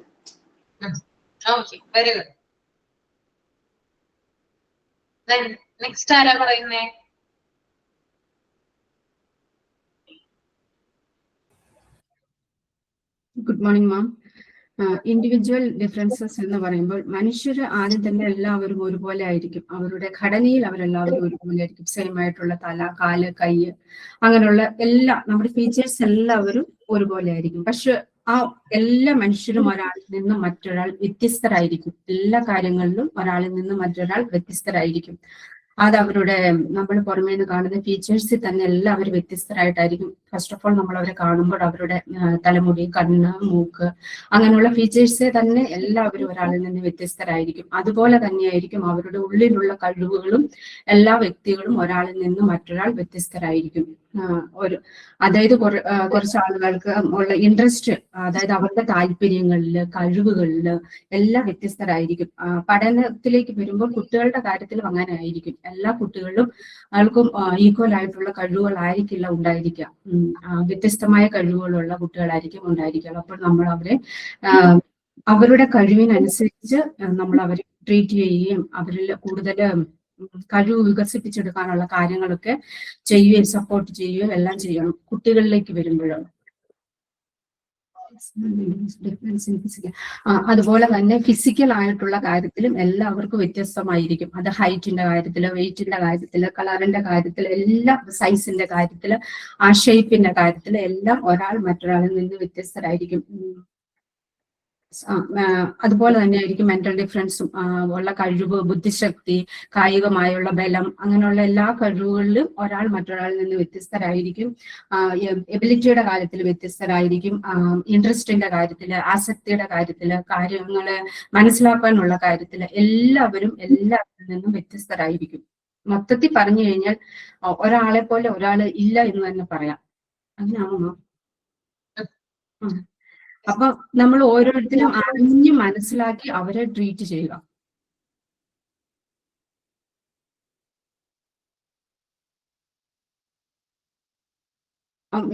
Okay, very good. നെക്സ്റ്റ് ആരാ പറയുന്നേ?
Good morning ma'am. Individual differences എന്ന് പറയുമ്പോൾ മനുഷ്യർ ആദ്യം തന്നെ എല്ലാവരും ഒരുപോലെ ആയിരിക്കും. അവരുടെ ഘടനയിൽ അവരെല്ലാവരും ഒരുപോലെ ആയിരിക്കും. സെയിം ആയിട്ടുള്ള തല, കാല്, കൈ, അങ്ങനെയുള്ള എല്ലാ നമ്മുടെ ഫീച്ചേഴ്സ് എല്ലാവരും ഒരുപോലെ ആയിരിക്കും. പക്ഷെ ആ എല്ലാ മനുഷ്യരും ഒരാളിൽ നിന്നും മറ്റൊരാൾ വ്യത്യസ്തരായിരിക്കും. എല്ലാ കാര്യങ്ങളിലും ഒരാളിൽ നിന്നും മറ്റൊരാൾ വ്യത്യസ്തരായിരിക്കും. അത് അവരുടെ നമ്മൾ പുറമേ നിന്ന് കാണുന്ന ഫീച്ചേഴ്സിൽ തന്നെ എല്ലാവരും വ്യത്യസ്തരായിട്ടായിരിക്കും. ഫസ്റ്റ് ഓഫ് ഓൾ നമ്മൾ അവരെ കാണുമ്പോൾ അവരുടെ തലമുടി, കണ്ണ്, മൂക്ക്, അങ്ങനെയുള്ള ഫീച്ചേഴ്സ് തന്നെ എല്ലാവരും ഒരാളിൽ നിന്ന് വ്യത്യസ്തരായിരിക്കും. അതുപോലെ തന്നെയായിരിക്കും അവരുടെ ഉള്ളിലുള്ള കഴിവുകളും. എല്ലാ വ്യക്തികളും ഒരാളിൽ നിന്ന് മറ്റൊരാൾ വ്യത്യസ്തരായിരിക്കും. അതായത് കുറച്ച് ആളുകൾക്ക് ഉള്ള ഇൻട്രസ്റ്റ്, അതായത് അവരുടെ താല്പര്യങ്ങളില്, കഴിവുകളില് എല്ലാം വ്യത്യസ്തരായിരിക്കും. പഠനത്തിലേക്ക് വരുമ്പോൾ കുട്ടികളുടെ കാര്യത്തിലും അങ്ങനെ ആയിരിക്കും. എല്ലാ കുട്ടികളിലും ആൾക്കും ഈക്വൽ ആയിട്ടുള്ള കഴിവുകളായിരിക്കില്ല ഉണ്ടായിരിക്കുക. വ്യത്യസ്തമായ കഴിവുകളുള്ള കുട്ടികളായിരിക്കും ഉണ്ടായിരിക്കുക. അപ്പോൾ നമ്മൾ അവരെ അവരുടെ കഴിവിനനുസരിച്ച് നമ്മൾ അവരെ ട്രീറ്റ് ചെയ്യുകയും അവരിൽ കൂടുതൽ കഴിവ് വികസിപ്പിച്ചെടുക്കാനുള്ള കാര്യങ്ങളൊക്കെ ചെയ്യുകയും സപ്പോർട്ട് ചെയ്യുകയും എല്ലാം ചെയ്യണം കുട്ടികളിലേക്ക് വരുമ്പോഴാണ്. അതുപോലെ തന്നെ ഫിസിക്കൽ ആയിട്ടുള്ള കാര്യത്തിലും എല്ലാവർക്കും വ്യത്യസ്തമായിരിക്കും. അത് ഹൈറ്റിന്റെ കാര്യത്തില്, വെയിറ്റിന്റെ കാര്യത്തില്, കളറിന്റെ കാര്യത്തില്, എല്ലാ സൈസിന്റെ കാര്യത്തില്, ആ ഷേപ്പിന്റെ കാര്യത്തില് എല്ലാം ഒരാൾ മറ്റൊരാളിൽ നിന്ന് വ്യത്യസ്തരായിരിക്കും. അതുപോലെ തന്നെയായിരിക്കും മെന്റൽ ഡിഫറൻസും ഉള്ള കഴിവ്, ബുദ്ധിശക്തി, കായികമായുള്ള ബലം, അങ്ങനെയുള്ള എല്ലാ കഴിവുകളിലും ഒരാൾ മറ്റൊരാളിൽ നിന്ന് വ്യത്യസ്തരായിരിക്കും. എബിലിറ്റിയുടെ കാര്യത്തിൽ വ്യത്യസ്തരായിരിക്കും. ഇൻട്രസ്റ്റിന്റെ കാര്യത്തില്, ആസക്തിയുടെ കാര്യത്തില്, കാര്യങ്ങളെ മനസ്സിലാക്കാനുള്ള കാര്യത്തില് എല്ലാവരും എല്ലാവരിൽ നിന്നും വ്യത്യസ്തരായിരിക്കും. മൊത്തത്തിൽ പറഞ്ഞു കഴിഞ്ഞാൽ ഒരാളെ പോലെ ഒരാള് ഇല്ല എന്ന് തന്നെ പറയാം. അങ്ങനെയാണോ? അപ്പൊ നമ്മൾ ഓരോരുത്തരും അറിഞ്ഞ് മനസ്സിലാക്കി അവരെ ട്രീറ്റ് ചെയ്യുക.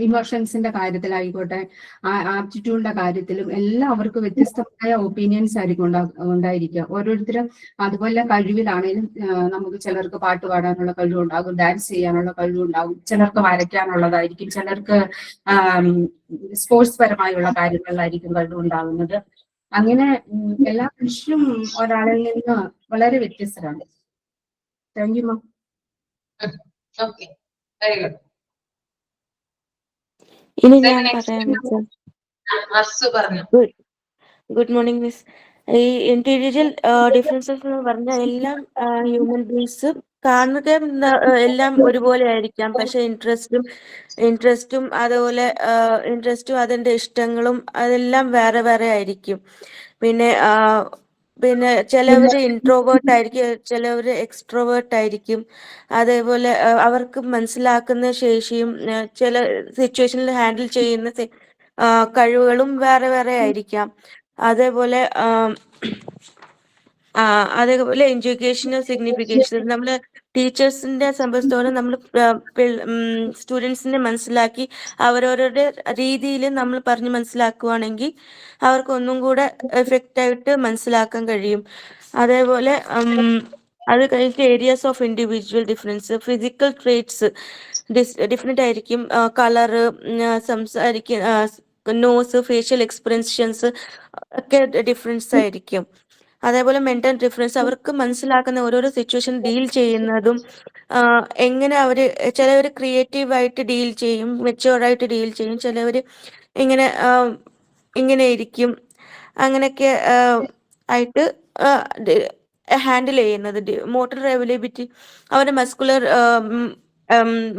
ഇമോഷൻസിന്റെ കാര്യത്തിലായിക്കോട്ടെ, ആപ്റ്റിറ്റ്യൂഡിന്റെ കാര്യത്തിലും എല്ലാവർക്കും വ്യത്യസ്തമായ ഒപ്പീനിയൻസ് ആയിരിക്കും ഉണ്ടായിരിക്കുക. ഓരോരുത്തരും അതുപോലെ കഴിവിലാണെങ്കിലും നമുക്ക് ചിലർക്ക് പാട്ട് പാടാനുള്ള കഴിവുണ്ടാകും, ഡാൻസ് ചെയ്യാനുള്ള കഴിവുണ്ടാകും, ചിലർക്ക് വരയ്ക്കാനുള്ളതായിരിക്കും, ചിലർക്ക് സ്പോർട്സ് പരമായുള്ള കാര്യങ്ങളിലായിരിക്കും കഴിവുണ്ടാകുന്നത്. അങ്ങനെ എല്ലാ മനുഷ്യരും ഒരാളിൽ നിന്ന് വളരെ വ്യത്യസ്തരാണ്. Thank you ma'am.
Okay, very good.
ഇനി ഞാൻ പറയാം മിസ്. Good morning miss. ഈ ഇൻഡിവിജ്വൽ ഡിഫറൻസസ് എന്ന് പറഞ്ഞാൽ എല്ലാം ഹ്യൂമൻ ബീങ്സ് കാണുക എല്ലാം ഒരുപോലെ ആയിരിക്കാം. പക്ഷെ ഇൻട്രസ്റ്റും അതുപോലെ അതിന്റെ ഇഷ്ടങ്ങളും അതെല്ലാം വേറെ വേറെ ആയിരിക്കും. പിന്നെ ചിലവര് ഇൻട്രോവേർട്ട് ആയിരിക്കും, ചിലവര് എക്സ്ട്രോവേർട്ട് ആയിരിക്കും. അതേപോലെ അവർക്ക് മനസ്സിലാക്കുന്ന ശേഷിയും ചില സിറ്റുവേഷനിൽ ഹാൻഡിൽ ചെയ്യുന്ന കഴിവുകളും വേറെ വേറെ ആയിരിക്കാം. അതേപോലെ എഡ്യൂക്കേഷന് സിഗ്നിഫിക്കേഷൻ നമ്മൾ ടീച്ചേഴ്സിന്റെ സംബന്ധിച്ചോളം നമ്മൾ സ്റ്റുഡൻസിനെ മനസ്സിലാക്കി അവരവരുടെ രീതിയിൽ നമ്മൾ പറഞ്ഞ് മനസ്സിലാക്കുവാണെങ്കിൽ അവർക്ക് ഒന്നും കൂടെ എഫക്റ്റ് ആയിട്ട് മനസ്സിലാക്കാൻ കഴിയും. അതേപോലെ അത് കഴിഞ്ഞിട്ട് areas of individual difference, physical traits different ആയിരിക്കും. കളറ്, നോസ്, ഫേഷ്യൽ എക്സ്പ്രഷൻസ് ഒക്കെ ഡിഫറൻസ് ആയിരിക്കും. അതേപോലെ മെന്റൽ ഡിഫറൻസ്, അവർക്ക് മനസ്സിലാക്കുന്ന ഓരോരോ സിറ്റുവേഷൻ ഡീൽ ചെയ്യുന്നതും എങ്ങനെ ചിലവർ ക്രിയേറ്റീവായിട്ട് ഡീൽ ചെയ്യും, മെച്ചുവറായിട്ട് ഡീൽ ചെയ്യും, ചിലവർ ഇങ്ങനെ ഇരിക്കും. അങ്ങനെയൊക്കെ ആയിട്ട് ഹാൻഡിൽ ചെയ്യുന്നത്. മോട്ടോർ അവൈലബിലിറ്റി, അവരുടെ മസ്കുലർ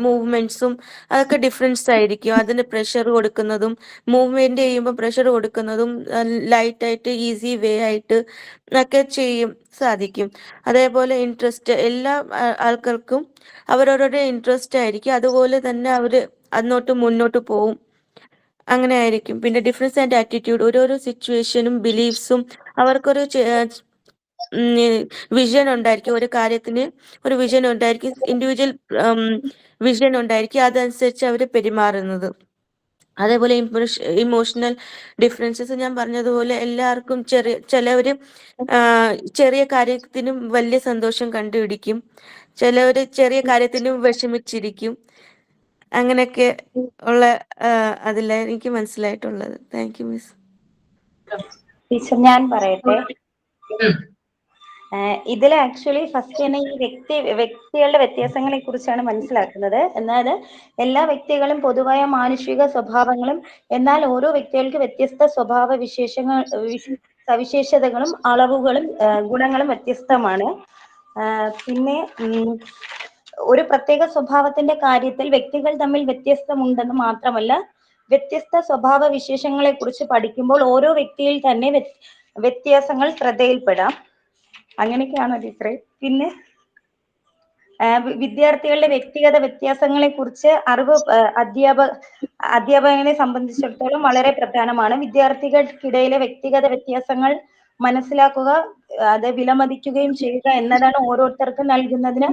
മൂവ്മെന്റ്സും അതൊക്കെ ഡിഫറൻസ് ആയിരിക്കും. അതിന് പ്രഷർ കൊടുക്കുന്നതും മൂവ്മെന്റ് ചെയ്യുമ്പോൾ പ്രഷർ കൊടുക്കുന്നതും ലൈറ്റ് ആയിട്ട് ഈസി വേ ആയിട്ട് ഒക്കെ സാധിക്കും. അതേപോലെ ഇൻട്രസ്റ്റ്, എല്ലാ ആൾക്കാർക്കും അവരവരുടെ ഇൻട്രസ്റ്റ് ആയിരിക്കും, അതുപോലെ തന്നെ അവർ മുന്നോട്ട് പോവും. അങ്ങനെ ആയിരിക്കും. പിന്നെ ഡിഫറൻസ് ആൻഡ് ആറ്റിറ്റ്യൂഡ്, ഓരോരോ സിറ്റുവേഷനും ബിലീഫ്സും അവർക്കൊരു വിഷൻ ഉണ്ടായിരിക്കും, ഒരു കാര്യത്തിന് ഒരു വിഷൻ ഉണ്ടായിരിക്കും, ഇൻഡിവിജ്വൽ വിഷൻ ഉണ്ടായിരിക്കും, അതനുസരിച്ച് അവർ പെരുമാറുന്നത്. അതേപോലെ ഇമോഷണൽ ഡിഫറൻസസ് ഞാൻ പറഞ്ഞതുപോലെ എല്ലാവർക്കും ചിലവര് ചെറിയ കാര്യത്തിനും വലിയ സന്തോഷം കണ്ടുപിടിക്കും, ചിലവര് ചെറിയ കാര്യത്തിനും വിഷമിച്ചിരിക്കും. അങ്ങനെയൊക്കെ ഉള്ള അതില എനിക്ക് മനസ്സിലായിട്ടുള്ളത്. Thank you miss.
ടീച്ചർ ഞാൻ പറയട്ടെ. ഇതിൽ ആക്ച്വലി ഫസ്റ്റ് തന്നെ ഈ വ്യക്തികളുടെ വ്യത്യാസങ്ങളെ കുറിച്ചാണ് മനസ്സിലാക്കുന്നത്. എന്നാൽ എല്ലാ വ്യക്തികളും പൊതുവായ മാനുഷിക സ്വഭാവങ്ങളും, എന്നാൽ ഓരോ വ്യക്തികൾക്ക് വ്യത്യസ്ത സ്വഭാവ സവിശേഷതകളും അളവുകളും ഗുണങ്ങളും വ്യത്യസ്തമാണ്. പിന്നെ ഒരു പ്രത്യേക സ്വഭാവത്തിന്റെ കാര്യത്തിൽ വ്യക്തികൾ തമ്മിൽ വ്യത്യസ്തമുണ്ടെന്ന് മാത്രമല്ല, വ്യത്യസ്ത സ്വഭാവ വിശേഷങ്ങളെ കുറിച്ച് പഠിക്കുമ്പോൾ ഓരോ വ്യക്തിയിൽ തന്നെ വ്യത്യാസങ്ങൾ ശ്രദ്ധയിൽപ്പെടാം. അങ്ങനെയൊക്കെയാണോ ടീച്ചറെ? പിന്നെ വിദ്യാർത്ഥികളുടെ വ്യക്തിഗത വ്യത്യാസങ്ങളെ കുറിച്ച് അറിവ് അധ്യാപകനെ സംബന്ധിച്ചിടത്തോളം വളരെ പ്രധാനമാണ്. വിദ്യാർത്ഥികൾക്കിടയിലെ വ്യക്തിഗത വ്യത്യാസങ്ങൾ മനസ്സിലാക്കുക, അത് വിലമതിക്കുകയും ചെയ്യുക എന്നതാണ് ഓരോരുത്തർക്കും നൽകുന്നതിന്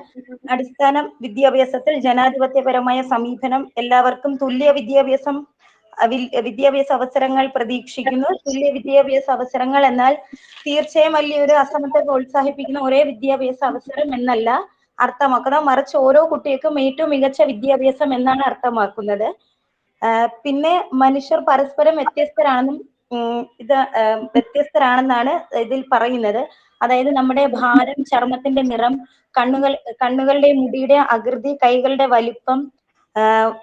അടിസ്ഥാനം. വിദ്യാഭ്യാസത്തിൽ ജനാധിപത്യപരമായ സമീപനം, എല്ലാവർക്കും തുല്യ വിദ്യാഭ്യാസ അവസരങ്ങൾ പ്രതീക്ഷിക്കുന്നു. തുല്യ വിദ്യാഭ്യാസ അവസരങ്ങൾ എന്നാൽ തീർച്ചയായും വലിയൊരു അസമത്വം പ്രോത്സാഹിപ്പിക്കുന്ന ഒരേ വിദ്യാഭ്യാസ അവസരം എന്നല്ല അർത്ഥമാക്കുന്നത്, മറിച്ച് ഓരോ കുട്ടികൾക്കും ഏറ്റവും മികച്ച വിദ്യാഭ്യാസം എന്നാണ് അർത്ഥമാക്കുന്നത്. പിന്നെ മനുഷ്യർ പരസ്പരം വ്യത്യസ്തരാണെന്നാണ് ഇതിൽ പറയുന്നത്. അതായത് നമ്മുടെ ഭാരം, ചർമ്മത്തിന്റെ നിറം, കണ്ണുകളുടെ മുടിയുടെ ആകൃതി, കൈകളുടെ വലിപ്പം,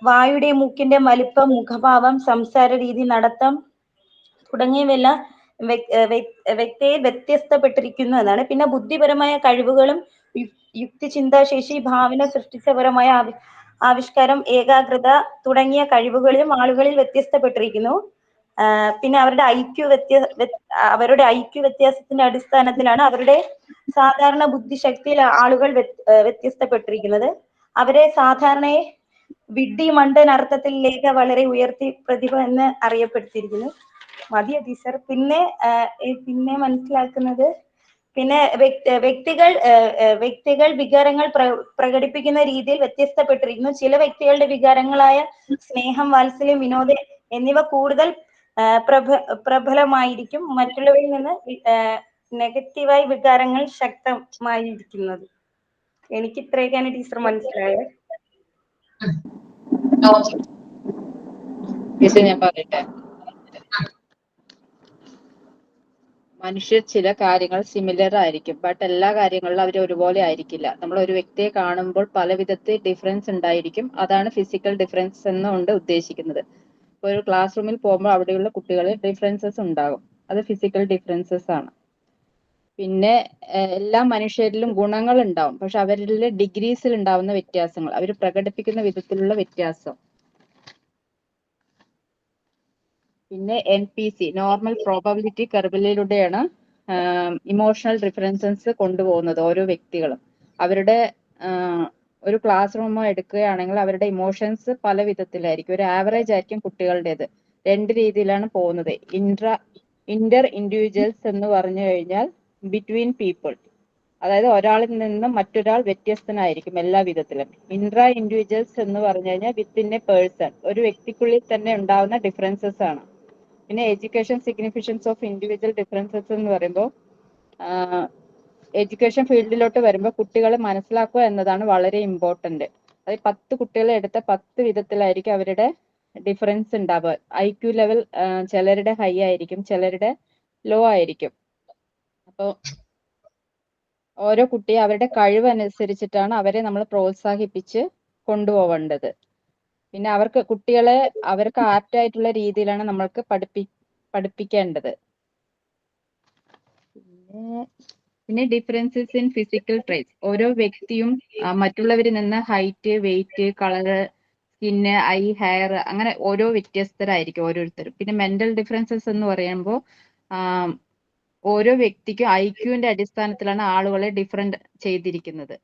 വായുടെ മൂക്കിന്റെ വലിപ്പം, മുഖഭാവം, സംസാര രീതി, നടത്തം തുടങ്ങിയവയെല്ലാം വ്യക്തിയെ വ്യത്യസ്തപ്പെട്ടിരിക്കുന്നു എന്നാണ്. പിന്നെ ബുദ്ധിപരമായ കഴിവുകളും യുക്തിചിന്താശേഷി, ഭാവന, സൃഷ്ടിപരമായ ആവിഷ്കാരം, ഏകാഗ്രത തുടങ്ങിയ കഴിവുകളും ആളുകളിൽ വ്യത്യസ്തപ്പെട്ടിരിക്കുന്നു. പിന്നെ അവരുടെ ഐക്യു വ്യത്യാസത്തിന്റെ അടിസ്ഥാനത്തിലാണ് അവരുടെ സാധാരണ ബുദ്ധിശക്തിയിൽ ആളുകൾ വ്യത്യസ്തപ്പെട്ടിരിക്കുന്നത്. അവരെ സാധാരണയെ വിഡ്ഢി, മണ്ടൻ അർത്ഥത്തിലേക്ക് വളരെ ഉയർത്തി പ്രതിഭ എന്ന് അറിയപ്പെട്ടിരിക്കുന്നു. മതിയോ ടീച്ചർ? പിന്നെ മനസ്സിലാക്കുന്നത്, പിന്നെ വ്യക്തികൾ വികാരങ്ങൾ പ്രകടിപ്പിക്കുന്ന രീതിയിൽ വ്യത്യസ്തപ്പെട്ടിരിക്കുന്നു. ചില വ്യക്തികളുടെ വികാരങ്ങളായ സ്നേഹം, വാത്സല്യം, വിനോദം എന്നിവ കൂടുതൽ പ്രബലമായിരിക്കും, മറ്റുള്ളവരിൽ നിന്ന് നെഗറ്റീവായി വികാരങ്ങൾ ശക്തമായിരിക്കുന്നത്. എനിക്ക് ഇത്രയൊക്കെയാണ് ടീച്ചർ മനസ്സിലായത്.
ഞാൻ പറയട്ടെ. മനുഷ്യർ ചില കാര്യങ്ങൾ സിമിലർ ആയിരിക്കും, ബട്ട് എല്ലാ കാര്യങ്ങളിലും അവർ ഒരുപോലെ ആയിരിക്കില്ല. നമ്മൾ ഒരു വ്യക്തിയെ കാണുമ്പോൾ പല വിധത്തിൽ ഡിഫറൻസ് ഉണ്ടായിരിക്കും. അതാണ് ഫിസിക്കൽ ഡിഫറൻസ് എന്നുകൊണ്ട് ഉദ്ദേശിക്കുന്നത്. ഇപ്പോൾ ഒരു ക്ലാസ് റൂമിൽ പോകുമ്പോൾ അവിടെയുള്ള കുട്ടികളിൽ ഡിഫറൻസസ് ഉണ്ടാകും, അത് ഫിസിക്കൽ ഡിഫറൻസസ് ആണ്. പിന്നെ എല്ലാ മനുഷ്യരിലും ഗുണങ്ങൾ ഉണ്ടാവും, പക്ഷെ അവരിൽ ഡിഗ്രീസിൽ ഉണ്ടാവുന്ന വ്യത്യാസങ്ങൾ, അവർ പ്രകടിപ്പിക്കുന്ന വിധത്തിലുള്ള വ്യത്യാസം. പിന്നെ NPC, നോർമൽ പ്രോബബിലിറ്റി കർവിലൂടെയാണ് ഇമോഷണൽ ഡിഫറൻസസ് കൊണ്ടുപോകുന്നത് ഓരോ വ്യക്തികളും. അവരുടെ ഒരു ക്ലാസ് റൂമോ എടുക്കുകയാണെങ്കിൽ അവരുടെ ഇമോഷൻസ് പല വിധത്തിലായിരിക്കും. ഒരു ആവറേജ് ആയിരിക്കും കുട്ടികളുടേത്. രണ്ട് രീതിയിലാണ് പോകുന്നത്. ഇന്റർ ഇൻഡിവിജ്വൽസ് എന്ന് പറഞ്ഞു കഴിഞ്ഞാൽ ബിറ്റ്വീൻ പീപ്പിൾ, അതായത് ഒരാളിൽ നിന്നും മറ്റൊരാൾ വ്യത്യസ്തനായിരിക്കും എല്ലാ വിധത്തിലും. ഇൻട്രാ ഇൻഡിവിജ്വൽസ് എന്ന് പറഞ്ഞു കഴിഞ്ഞാൽ വിത്തിൻ എ പേഴ്സൺ, ഒരു വ്യക്തിക്കുള്ളിൽ തന്നെ ഉണ്ടാവുന്ന ഡിഫറൻസസ് ആണ്. പിന്നെ education significance of individual differences എന്ന് പറയുമ്പോൾ എഡ്യൂക്കേഷൻ ഫീൽഡിലോട്ട് വരുമ്പോൾ കുട്ടികളെ മനസ്സിലാക്കുക എന്നതാണ് വളരെ ഇമ്പോർട്ടന്റ്. അതായത് 10 കുട്ടികളെ എടുത്ത 10 വിധത്തിലായിരിക്കും അവരുടെ ഡിഫറൻസ് ഉണ്ടാവുക. IQ ലെവൽ ചിലരുടെ ഹൈ ആയിരിക്കും, ചിലരുടെ ലോ ആയിരിക്കും. അപ്പോൾ ഓരോ കുട്ടിയെ അവരുടെ കഴിവ് അനുസരിച്ചിട്ടാണ് അവരെ നമ്മൾ പ്രോത്സാഹിപ്പിച്ച് കൊണ്ടുപോവേണ്ടത്. പിന്നെ കുട്ടികളെ അവർക്ക് ആപ്റ്റ് ആയിട്ടുള്ള രീതിയിലാണ് നമ്മൾക്ക് പഠിപ്പിക്കേണ്ടത്. പിന്നെ ഡിഫറൻസസ് ഇൻ ഫിസിക്കൽ ട്രേറ്റ്സ്, ഓരോ വ്യക്തിയും മറ്റുള്ളവരിൽ നിന്ന് height, weight, colour, skin, eye, hair അങ്ങനെ ഓരോ വ്യത്യസ്തരായിരിക്കും ഓരോരുത്തരും. പിന്നെ മെന്റൽ ഡിഫറൻസസ് എന്ന് പറയുമ്പോൾ ഓരോ വ്യക്തിക്കും IQന്റെ അടിസ്ഥാനത്തിലാണ് ആളുകളെ ഡിഫറെന്റ് ചെയ്തിരിക്കുന്നത്.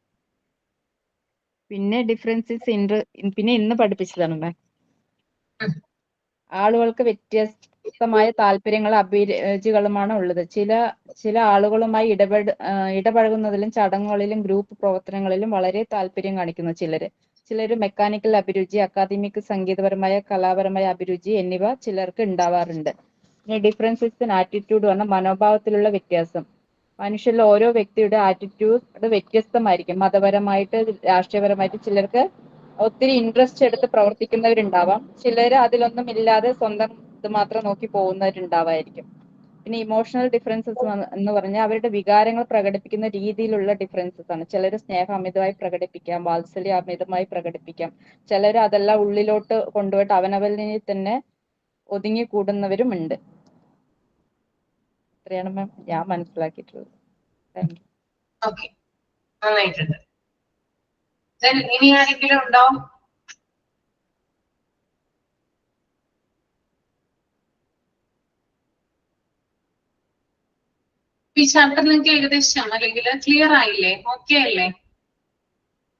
പിന്നെ ഡിഫറൻസസ് പിന്നെ ഇന്ന് പഠിപ്പിച്ചതാണ് മാം. ആളുകൾക്ക് വ്യത്യസ്തമായ താല്പര്യങ്ങളും അഭിരുചികളുമാണ് ഉള്ളത്. ചില ആളുകളുമായി ഇടപഴകുന്നതിലും ചടങ്ങുകളിലും ഗ്രൂപ്പ് പ്രവർത്തനങ്ങളിലും വളരെ താല്പര്യം കാണിക്കുന്നു ചിലര് മെക്കാനിക്കൽ അഭിരുചി, അക്കാദമിക്, സംഗീതപരമായ, കലാപരമായ അഭിരുചി എന്നിവ ചിലർക്ക് ഉണ്ടാവാറുണ്ട്. പിന്നെ ഡിഫറൻസസ് ഇൻ ആറ്റിറ്റ്യൂഡ് പറഞ്ഞ മനോഭാവത്തിലുള്ള വ്യത്യാസം. മനുഷ്യരിൽ ഓരോ വ്യക്തിയുടെ ആറ്റിറ്റ്യൂഡ് വ്യത്യസ്തമായിരിക്കും. മതപരമായിട്ട്, രാഷ്ട്രീയപരമായിട്ട് ചിലർക്ക് ഒത്തിരി ഇൻട്രസ്റ്റ് എടുത്ത് പ്രവർത്തിക്കുന്നവരുണ്ടാവാം. ചിലര് അതിലൊന്നും ഇല്ലാതെ സ്വന്തം ഇത് മാത്രം നോക്കി പോകുന്നവരുണ്ടാവായിരിക്കും. പിന്നെ ഇമോഷണൽ ഡിഫറൻസസ് എന്ന് പറഞ്ഞാൽ അവരുടെ വികാരങ്ങൾ പ്രകടിപ്പിക്കുന്ന രീതിയിലുള്ള ഡിഫറൻസസ് ആണ്. ചിലർ സ്നേഹം അമിതമായി പ്രകടിപ്പിക്കാം, വാത്സല്യം അമിതമായി പ്രകടിപ്പിക്കാം. ചിലർ അതെല്ലാം ഉള്ളിലോട്ട് കൊണ്ടുപോയിട്ട് അവനവനിൽ തന്നെ ഒതുങ്ങി കൂടുന്നവരും ഉണ്ട്. ഇത്രയാണ് മാം ഞാൻ മനസ്സിലാക്കിയിട്ടുള്ളത്. Thank you.
ഓക്കെ, നന്നായിട്ടുണ്ട്. ഇനി ആരെങ്കിലും ഉണ്ടോ? ഈ ചാപ്റ്റർ നിങ്ങൾക്ക് ഏകദേശം അല്ലെങ്കിൽ ക്ലിയർ ആയില്ലേ? ഓക്കെ അല്ലേ?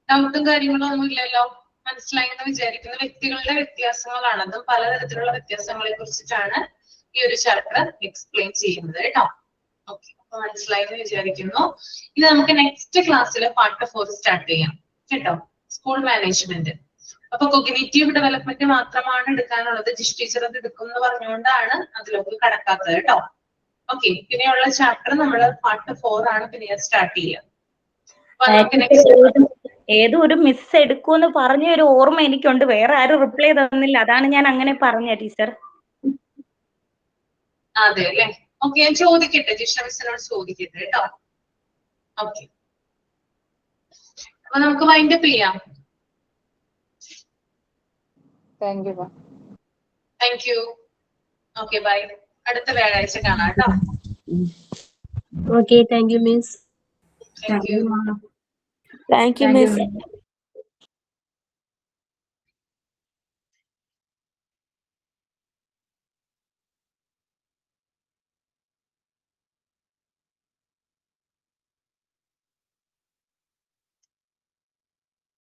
ഡൗട്ടും കാര്യങ്ങളും ഒന്നും ഇല്ലല്ലോ? മനസ്സിലായി എന്ന് വിചാരിക്കുന്ന വ്യക്തികളുടെ വ്യത്യാസങ്ങളാണ്. അതും പലതരത്തിലുള്ള വ്യത്യാസങ്ങളെ കുറിച്ചിട്ടാണ് ഈ ഒരു ചാപ്റ്റർ എക്സ്പ്ലെയിൻ ചെയ്യുന്നത് കേട്ടോ. ഓക്കെ, അപ്പൊ മനസ്സിലായി എന്ന് വിചാരിക്കുന്നു. ഇത് നമുക്ക് നെക്സ്റ്റ് ക്ലാസ്സിൽ പാർട്ട് 4 സ്റ്റാർട്ട് ചെയ്യാം കേട്ടോ. School management. അപ്പൊ കൊഗ്നിറ്റീവ് ഡെവലപ്മെന്റ് മാത്രമാണ് എടുക്കാനുള്ളത്. ജിഷ് ടീച്ചർ അത് എടുക്കും എന്ന് പറഞ്ഞുകൊണ്ടാണ് അതിലൊക്കെ കടക്കാത്തത് കേട്ടോ. ഓക്കെ, പിന്നെയുള്ള ചാപ്റ്റർ നമ്മൾ പാർട്ട് 4 ആണ് പിന്നെ സ്റ്റാർട്ട് ചെയ്യുക. അപ്പൊ നമുക്ക് നെക്സ്റ്റ്
ഏതോ ഒരു മിസ് എടുക്കൂന്ന് പറഞ്ഞ ഒരു ഓർമ്മ എനിക്കുണ്ട്. വേറെ ആരും റിപ്ലൈ തന്നില്ല, അതാണ് ഞാൻ അങ്ങനെ പറഞ്ഞ ടീച്ചർ.
അതെ അല്ലേ? ഓക്കെ, ഞാൻ ചോദിക്കട്ടെ, ജിഷ മിസ്സിനോട് ചോദിക്കട്ടെ കേട്ടോ. ഓക്കെ, അപ്പൊ നമുക്ക് വൈൻഡപ്പ് ചെയ്യാം.
Thank you ma'am.
Thank you. Okay, bye. അടുത്ത വ്യാഴാഴ്ച കാണാം കേട്ടോ.
Okay, thank you, Miss.
Thank you.
Thank you miss.